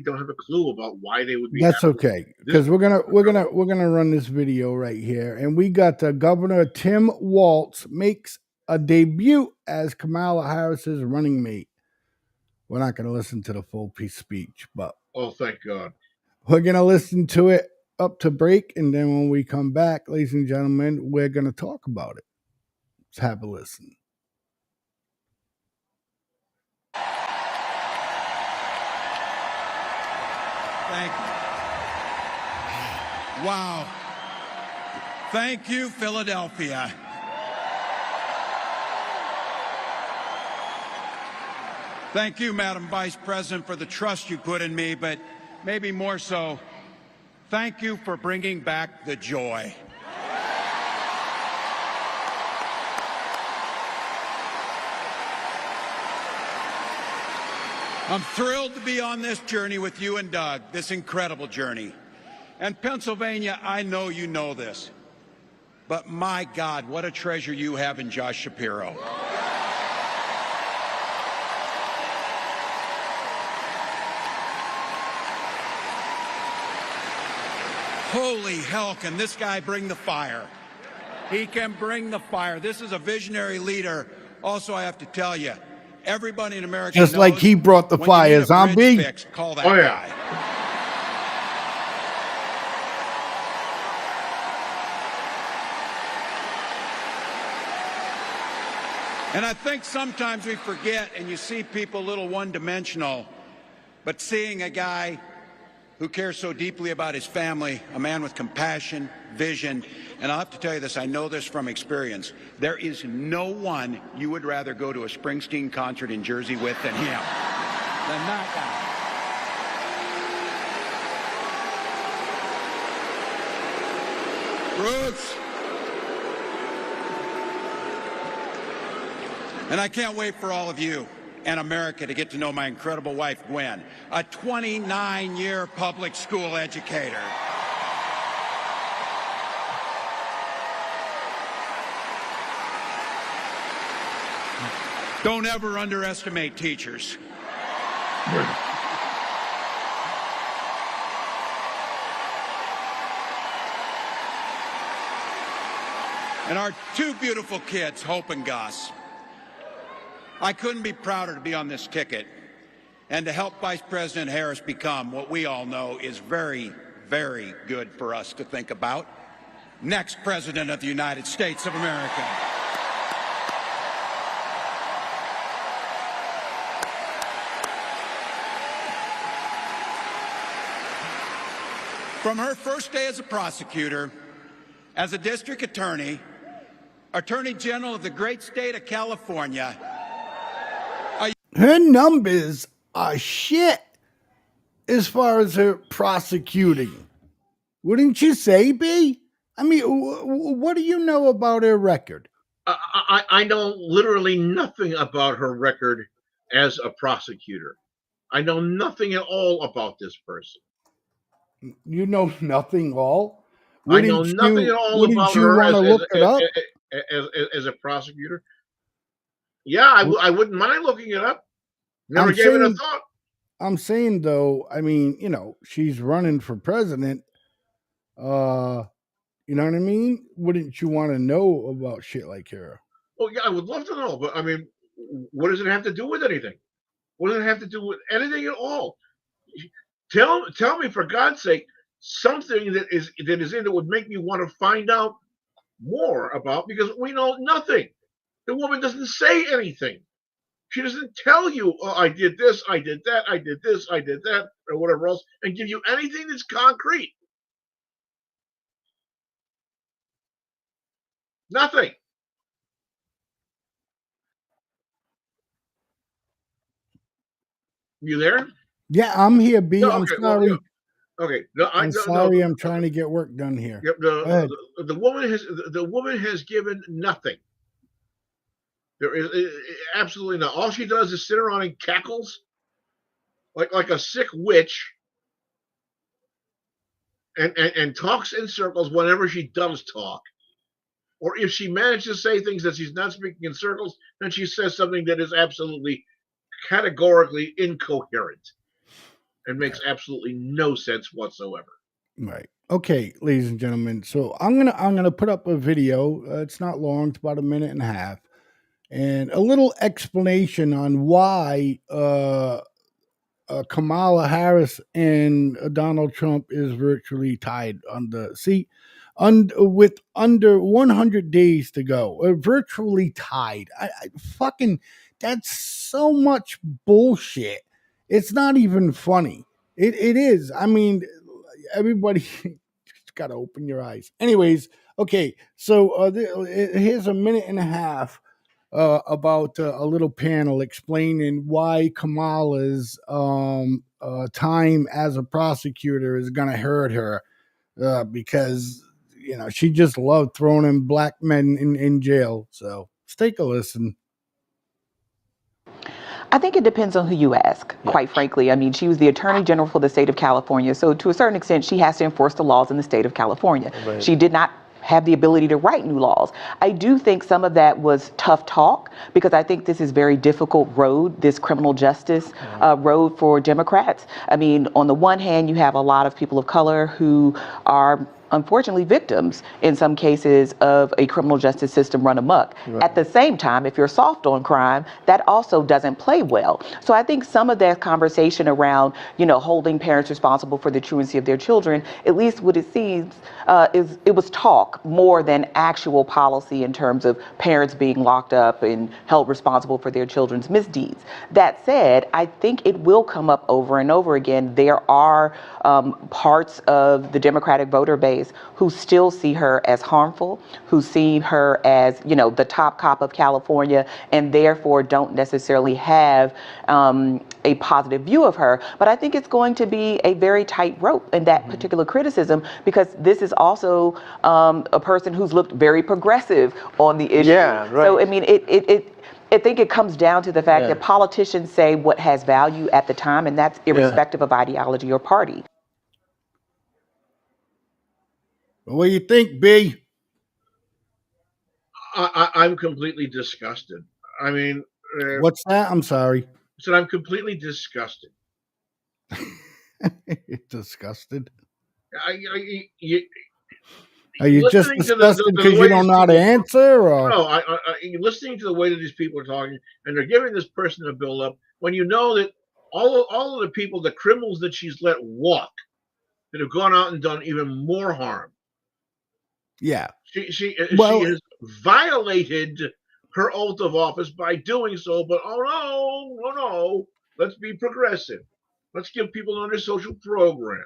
don't have a clue about why they would be. That's okay, because we're gonna run this video right here, and we got Governor Tim Walz makes a debut as Kamala Harris's running mate. We're not gonna listen to the full speech, but thank God, we're gonna listen to it up to break, and then when we come back, ladies and gentlemen, we're gonna talk about it. Let's have a listen. Thank you. Wow. Thank you, Philadelphia. Thank you, Madam Vice President, for the trust you put in me, but maybe more so, thank you for bringing back the joy. I'm thrilled to be on this journey with you and Doug, this incredible journey. And Pennsylvania, I know you know this, but my God, what a treasure you have in Josh Shapiro. Holy hell, can this guy bring the fire? He can bring the fire. This is a visionary leader. Also, I have to tell you, everybody in America just like he brought the fire, zombie. Call that guy. And I think sometimes we forget, and you see people a little one-dimensional, but seeing a guy who cares so deeply about his family, a man with compassion, vision, and I'll have to tell you this, I know this from experience, there is no one you would rather go to a Springsteen concert in Jersey with than him, than that guy. Roots. And I can't wait for all of you and America to get to know my incredible wife, Gwen, a 29-year public school educator. Don't ever underestimate teachers. And our two beautiful kids, Hope and Gus. I couldn't be prouder to be on this ticket and to help Vice President Harris become what we all know is very, very good for us to think about. Next President of the United States of America. From her first day as a prosecutor, as a district attorney, Attorney General of the great state of California, her numbers are shit as far as her prosecuting. Wouldn't you say, B? I mean, what do you know about her record? I know literally nothing about her record as a prosecutor. I know nothing at all about this person. You know nothing at all? I know nothing at all about her as a prosecutor. Yeah, I wouldn't mind looking it up. Never gave it a thought. I'm saying, though, I mean, you know, she's running for president. You know what I mean? Wouldn't you want to know about shit like her? Oh, yeah, I would love to know. But, I mean, what does it have to do with anything? What does it have to do with anything at all? Tell me, for God's sake, something that is in that would make me want to find out more about, because we know nothing. The woman doesn't say anything. She doesn't tell you, oh, I did this, I did that, I did this, I did that, or whatever else, and give you anything that's concrete. Nothing. You there? Yeah, I'm here, B. No, I'm okay, sorry. well, yeah. Okay. No, I'm sorry. I'm trying to get work done here. Yep, the woman has given nothing. There is absolutely not. All she does is sit around and cackles like a sick witch, and talks in circles whenever she does talk. Or if she manages to say things that she's not speaking in circles, then she says something that is absolutely categorically incoherent and makes absolutely no sense whatsoever. Right. Okay, ladies and gentlemen. So I'm gonna put up a video. It's not long. It's about a minute and a half. And a little explanation on why Kamala Harris and Donald Trump is virtually tied on the seat, with under 100 days to go. Virtually tied. I fucking, that's so much bullshit. It's not even funny. It is. I mean, everybody just got to open your eyes. Anyways, okay, so here's a minute and a half about a little panel explaining why Kamala's time as a prosecutor is going to hurt her, because, you know, she just loved throwing in black men in jail. So let's take a listen. I think it depends on who you ask, quite frankly. I mean, she was the Attorney General for the state of California, so to a certain extent, she has to enforce the laws in the state of California. Right. She did not have the ability to write new laws. I do think some of that was tough talk, because I think this is very difficult road, this criminal justice road for Democrats. I mean, on the one hand, you have a lot of people of color who are unfortunately victims in some cases of a criminal justice system run amok. Right. At the same time, if you're soft on crime, that also doesn't play well. So I think some of that conversation around, holding parents responsible for the truancy of their children, at least what it seems, is it was talk more than actual policy in terms of parents being locked up and held responsible for their children's misdeeds. That said, I think it will come up over and over again. There are parts of the Democratic voter base who still see her as harmful, who see her as, the top cop of California, and therefore don't necessarily have a positive view of her. But I think it's going to be a very tight rope in that particular criticism, because this is also a person who's looked very progressive on the issue. Yeah, right. So, I mean, I think it comes down to the fact that politicians say what has value at the time, and that's irrespective of ideology or party. What do you think, B? I'm completely disgusted. I mean, what's that? I'm sorry. So I'm completely disgusted. Disgusted? Are you just disgusted because you don't know how to answer? Or? No, listening to the way that these people are talking, and they're giving this person a build up, when you know that all of the people, the criminals that she's let walk, that have gone out and done even more harm. Yeah. She has violated her oath of office by doing so, but oh no, let's be progressive. Let's give people another social program.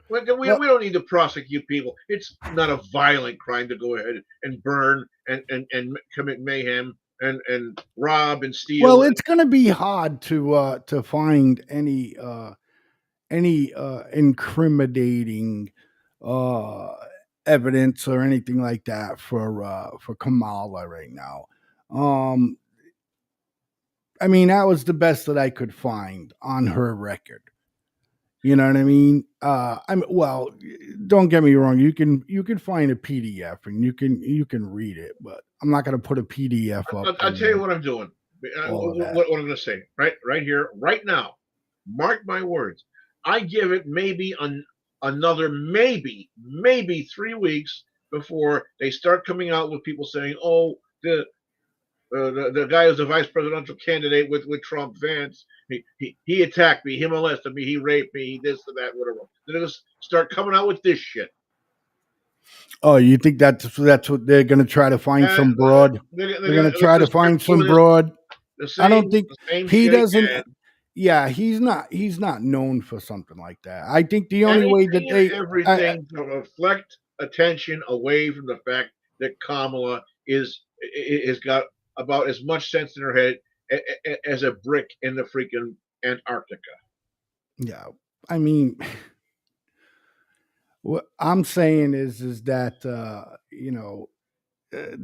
We don't need to prosecute people. It's not a violent crime to go ahead and burn and commit mayhem and rob and steal. Well, it's going to be hard to find any incriminating evidence or anything like that for Karmala right now. I mean, that was the best that I could find on her record. You know what I mean? Don't get me wrong. You can find a PDF and you can read it, but I'm not going to put a PDF up. I'll tell you what I'm doing. What I'm going to say right here, right now. Mark my words. I give it maybe another maybe 3 weeks before they start coming out with people saying, "Oh, the guy who's a vice presidential candidate with Trump, Vance, he attacked me, he molested me, he raped me, he this or that, whatever." They're gonna start coming out with this shit. Oh, you think that's what they're going to try to find some broad? They're going to try to find some broad. I don't think he doesn't. Yeah, he's not known for something like that. I think the only way that everything to reflect attention away from the fact that Kamala is got about as much sense in her head as a brick in the freaking Antarctica. Yeah, I mean, what I'm saying is that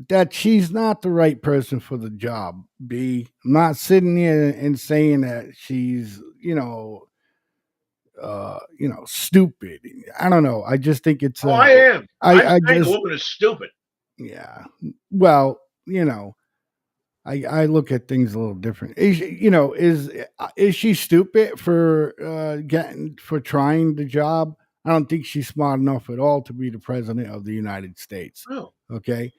that she's not the right person for the job. B, I'm not sitting here and saying that she's stupid. I don't know. I just think it's. I am. I think just, a woman is stupid. Yeah. Well, I look at things a little different. Is she stupid for trying the job? I don't think she's smart enough at all to be the president of the United States. Oh. Okay.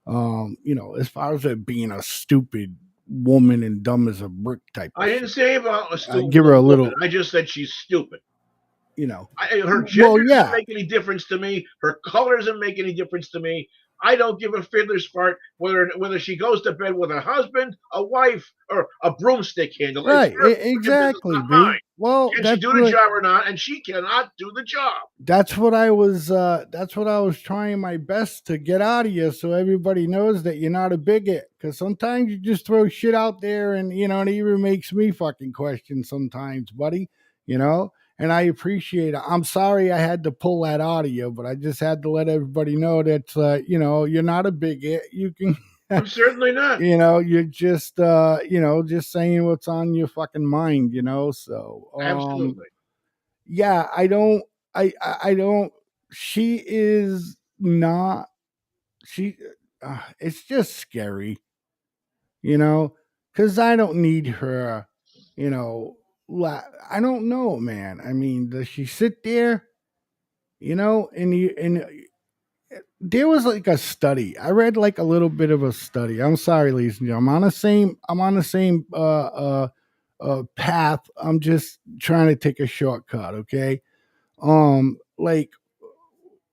As far as it being a stupid woman and dumb as a brick type. I didn't say about a stupid. Give her a little. I just said she's stupid. Her gender doesn't make any difference to me. Her color doesn't make any difference to me. I don't give a fiddler's fart whether she goes to bed with a husband, a wife, or a broomstick handle. Right, exactly. Well, can she do the job or not? And she cannot do the job. That's what I was. That's what I was trying my best to get out of you, so everybody knows that you're not a bigot. Because sometimes you just throw shit out there, and it even makes me fucking question sometimes, buddy. And I appreciate it. I'm sorry I had to pull that out of you, but I just had to let everybody know that, you're not a bigot. You can. I'm certainly not. You're just, just saying what's on your fucking mind, so. Absolutely. Yeah, I don't, she is not, it's just scary, because I don't need her, I don't know, man. I mean, does she sit there, and there was like a study. I read like a little bit of a study. I'm sorry, ladies and gentlemen. I'm on the same path. I'm just trying to take a shortcut, okay? Like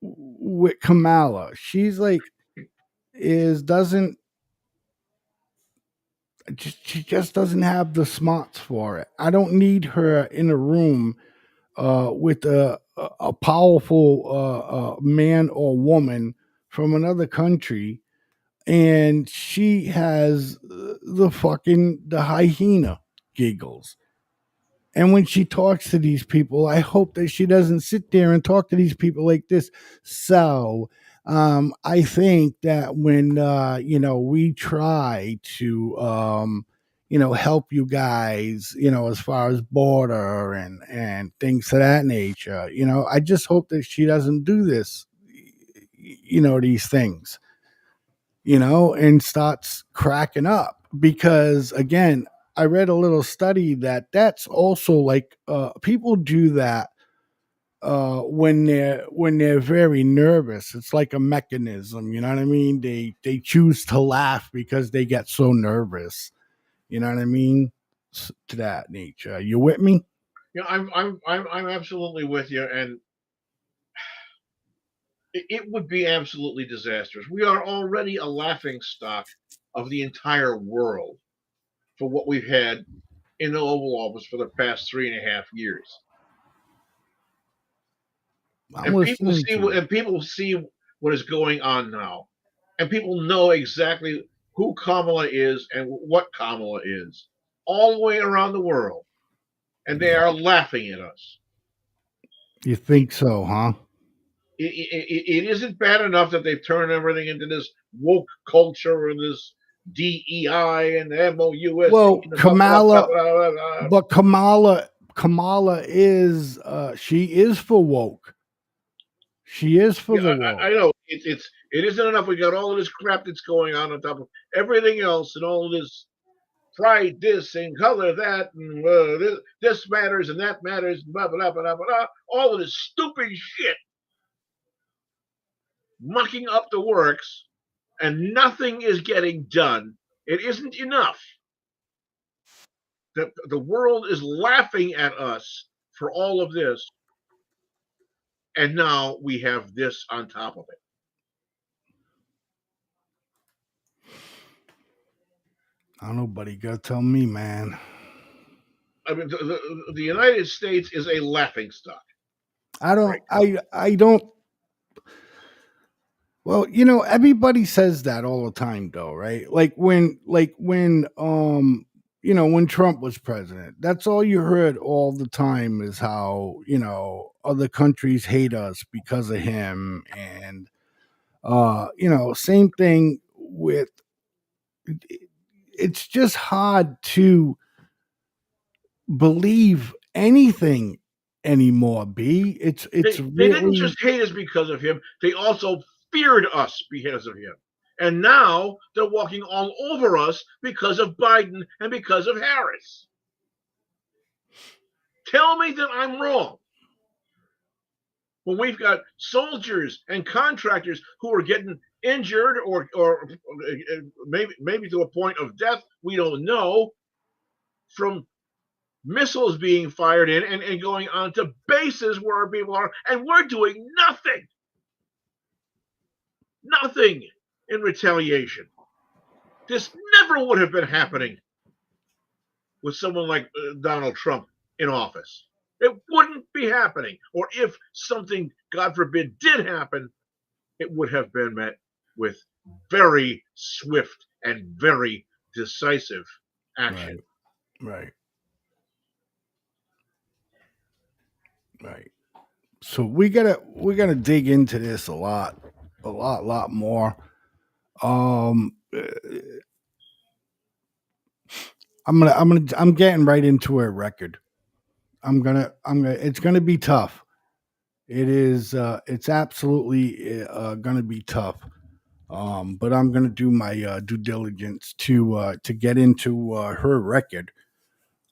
with Kamala, she's like is doesn't she just doesn't have the smarts for it. I don't need her in a room with a powerful man or woman from another country, and she has the hyena giggles. And when she talks to these people, I hope that she doesn't sit there and talk to these people like this. So I think that when we try to help you guys, as far as border and things of that nature, I just hope that she doesn't do this, these things, and starts cracking up. Because again, I read a little study that's also like people do that when they're very nervous. It's like a mechanism, you know what I mean? They choose to laugh because they get so nervous. You know what I mean? To that nature. You with me? Yeah, I'm absolutely with you, and it would be absolutely disastrous. We are already a laughing stock of the entire world for what we've had in the Oval Office for the past 3.5 years. I'm listening to you. And people see what is going on now, and people know exactly who Kamala is and what Kamala is, all the way around the world, and they are laughing at us. You think so, huh? It isn't bad enough that they've turned everything into this woke culture and this DEI and MOUS. Well, Blah. but Kamala is she is for woke. She is for the woke. I know it isn't enough. We got all of this crap that's going on top of everything else, and all of this pride, this and color that, and this matters and that matters, blah blah blah blah blah. All of this stupid shit, mucking up the works, and nothing is getting done. It isn't enough. The world is laughing at us for all of this, and now we have this on top of it. I don't know, buddy. You gotta tell me, man. I mean, the United States is a laughing stock. I don't. I don't. Well, everybody says that all the time, though, right? Like when when Trump was president, that's all you heard all the time is how other countries hate us because of him, and same thing with. It's just hard to believe anything anymore. It's They really didn't just hate us because of him; they also feared us because of him. And now they're walking all over us because of Biden and because of Harris. Tell me that I'm wrong. When we've got soldiers and contractors who are getting injured or maybe to a point of death, we don't know, from missiles being fired in and going onto bases where our people are, and we're doing nothing in retaliation. This never would have been happening with someone like Donald Trump in office. It wouldn't be happening. Or if something, God forbid, did happen, it would have been met with very swift and very decisive action. Right. So we gotta dig into this a lot more. I'm getting right into a record. It's gonna be tough. It is. It's absolutely gonna be tough. But I'm gonna do my due diligence to get into her record.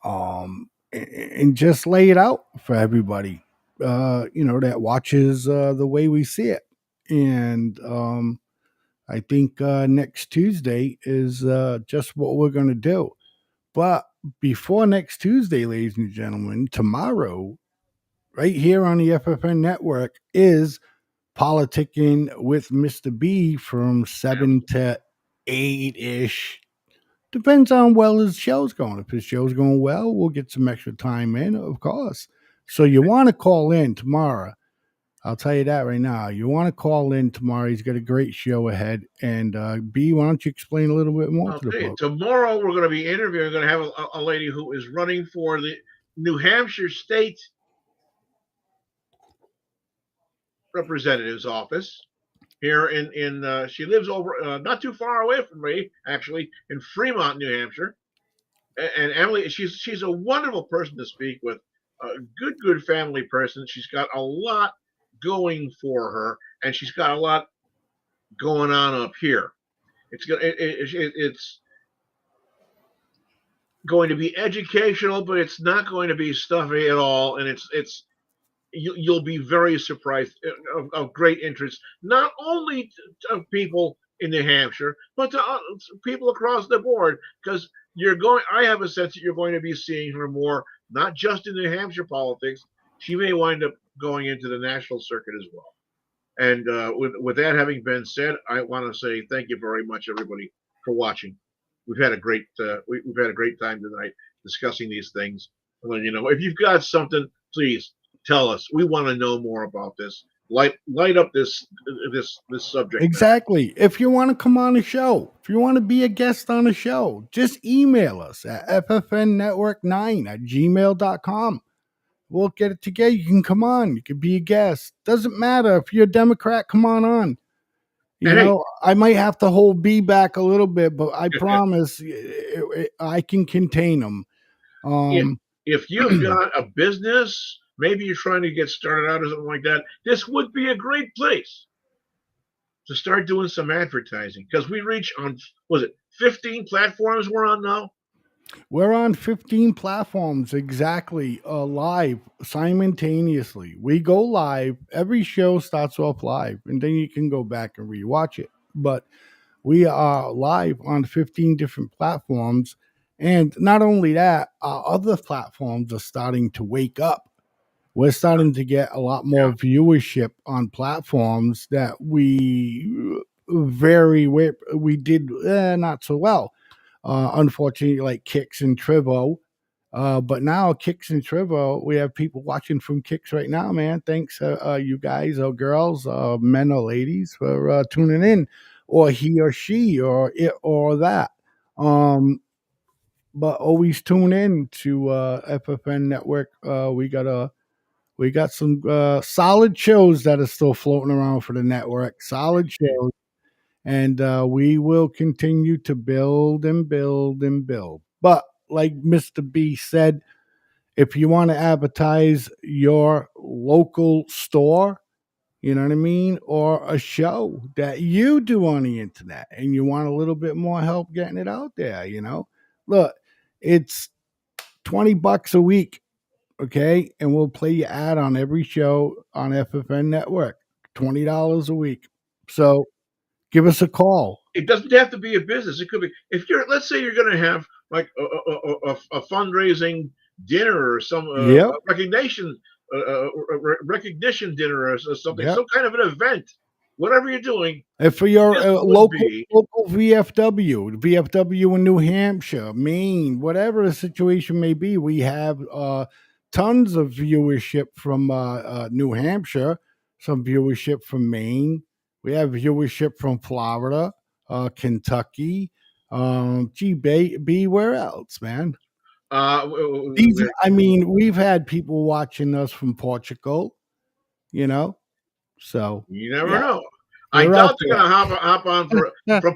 And just lay it out for everybody. That watches the way we see it. And I think next Tuesday is just what we're going to do. But before next Tuesday, ladies and gentlemen, tomorrow, right here on the FFN network, is Politicking with Mr. B from 7 to 8 ish. Depends on well his show's going. If his show's going well, we'll get some extra time in, of course. So you want to call in tomorrow. I'll tell you that right now. You want to call in tomorrow. He's got a great show ahead. And B, why don't you explain a little bit more to the Okay, folks? tomorrow we're going to be interviewing. We're going to have a lady who is running for the New Hampshire State Representative's office here in she lives over not too far away from me, actually, in Fremont, New Hampshire. And Emily, she's a wonderful person to speak with, a good family person. She's got a lot going for her, and she's got a lot going on up here. It's going to be educational, but it's not going to be stuffy at all, and you'll be very surprised, of great interest, not only to people in New Hampshire, but to people across the board, because I have a sense that you're going to be seeing her more, not just in New Hampshire politics. She may wind up going into the national circuit as well. And with that having been said, I want to say thank you very much, everybody, for watching. We've had a great we've had a great time tonight discussing these things. Well, if you've got something, please tell us. We want to know more about this. Light up this subject. Exactly. If you want to come on a show, if you want to be a guest on a show, just email us at ffnnetwork9@gmail.com. We'll get it together. You can come on. You can be a guest. Doesn't matter. If you're a Democrat, come on. I might have to hold B back a little bit, but I promise I can contain them. If you've got a business, maybe you're trying to get started out or something like that, this would be a great place to start doing some advertising, because we reach on, 15 platforms we're on now? We're on 15 platforms exactly, live simultaneously. We go live. Every show starts off live, and then you can go back and rewatch it. But we are live on 15 different platforms. And not only that, our other platforms are starting to wake up. We're starting to get a lot more viewership on platforms that we did not so well. Unfortunately, like Kicks and Trivo. But now Kicks and Trivo, we have people watching from Kicks right now, man. Thanks, you guys or girls, men or ladies, for tuning in, or he or she, or it or that. But always tune in to FFN Network. We got some solid shows that are still floating around for the network. Solid shows. And we will continue to build and build and build. But like Mr. B said, if you want to advertise your local store, you know what I mean, or a show that you do on the internet and you want a little bit more help getting it out there, look, it's $20 a week, okay? And we'll play your ad on every show on FFN Network, $20 a week. So give us a call. It doesn't have to be a business. It could be, let's say you're going to have like a fundraising dinner or some recognition dinner or something, some kind of an event, whatever you're doing. And for your local VFW in New Hampshire, Maine, whatever the situation may be, we have tons of viewership from New Hampshire, some viewership from Maine. We have viewership from Florida, Kentucky. B, where else, man? We've had people watching us from Portugal, so you never know. I doubt they're going to hop on from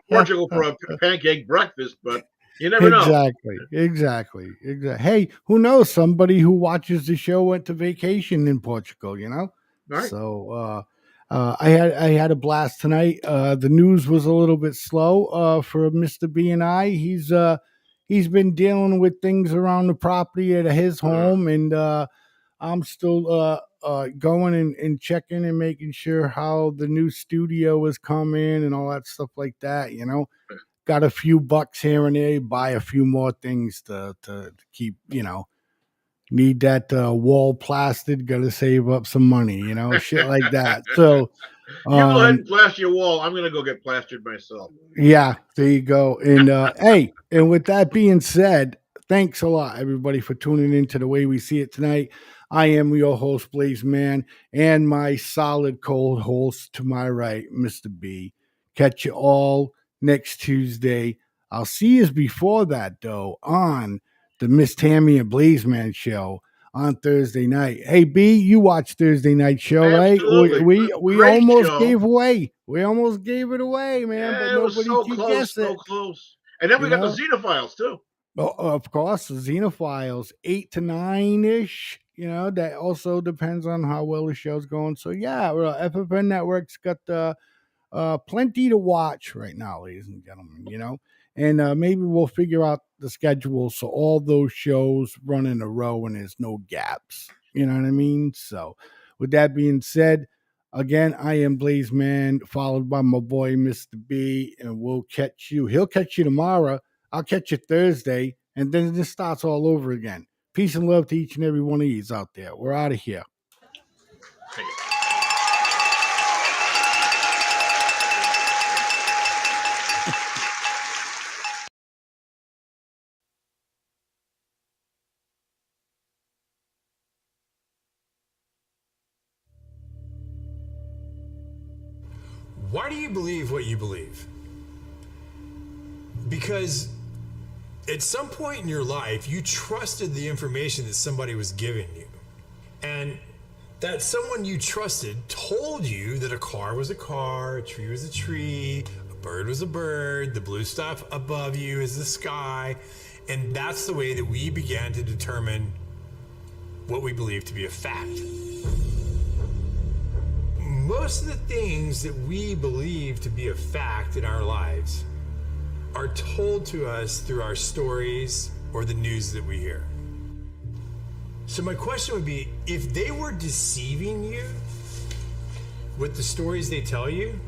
Portugal for a pancake breakfast, but you never know. Exactly. Hey, who knows? Somebody who watches the show went to vacation in Portugal, Right. So I had a blast tonight. The news was a little bit slow for Mr. B and I. He's been dealing with things around the property at his home, and I'm still going and checking and making sure how the new studio is coming and all that stuff like that. Got a few bucks here and there, buy a few more things to keep, need that wall plastered, gotta save up some money, shit like that. So you go ahead and plaster your wall. I'm gonna go get plastered myself. Yeah, there you go. And hey, and with that being said, thanks a lot, everybody, for tuning in to The Way We See It tonight. I am your host, Blaze Man, and my solid cold host to my right, Mr. B. Catch you all next Tuesday. I'll see you before that, though, on the Miss Tammy and Blaze Man show on Thursday night. Hey, B, you watch Thursday night show, Absolutely. right? We Great almost show. gave away. We almost gave it away, man, but it was nobody so could close, guess it. so close. And then we got the Xenophiles too. Oh, of course, the Xenophiles, 8 to 9-ish. That also depends on how well the show's going. So yeah, FFN Network's got plenty to watch right now, ladies and gentlemen. And maybe we'll figure out the schedule so all those shows run in a row and there's no gaps. You know what I mean? So with that being said, again, I am Blaze Man, followed by my boy Mr. B, and we'll catch you. He'll catch you tomorrow. I'll catch you Thursday, and then it just starts all over again. Peace and love to each and every one of you out there. We're out of here. Why do you believe what you believe? Because at some point in your life, you trusted the information that somebody was giving you. And that someone you trusted told you that a car was a car, a tree was a tree, a bird was a bird, the blue stuff above you is the sky. And that's the way that we began to determine what we believe to be a fact. Most of the things that we believe to be a fact in our lives are told to us through our stories or the news that we hear. So my question would be, if they were deceiving you with the stories they tell you,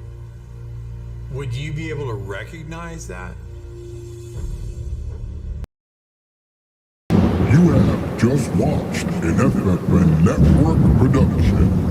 would you be able to recognize that? You have just watched an FFN Network production.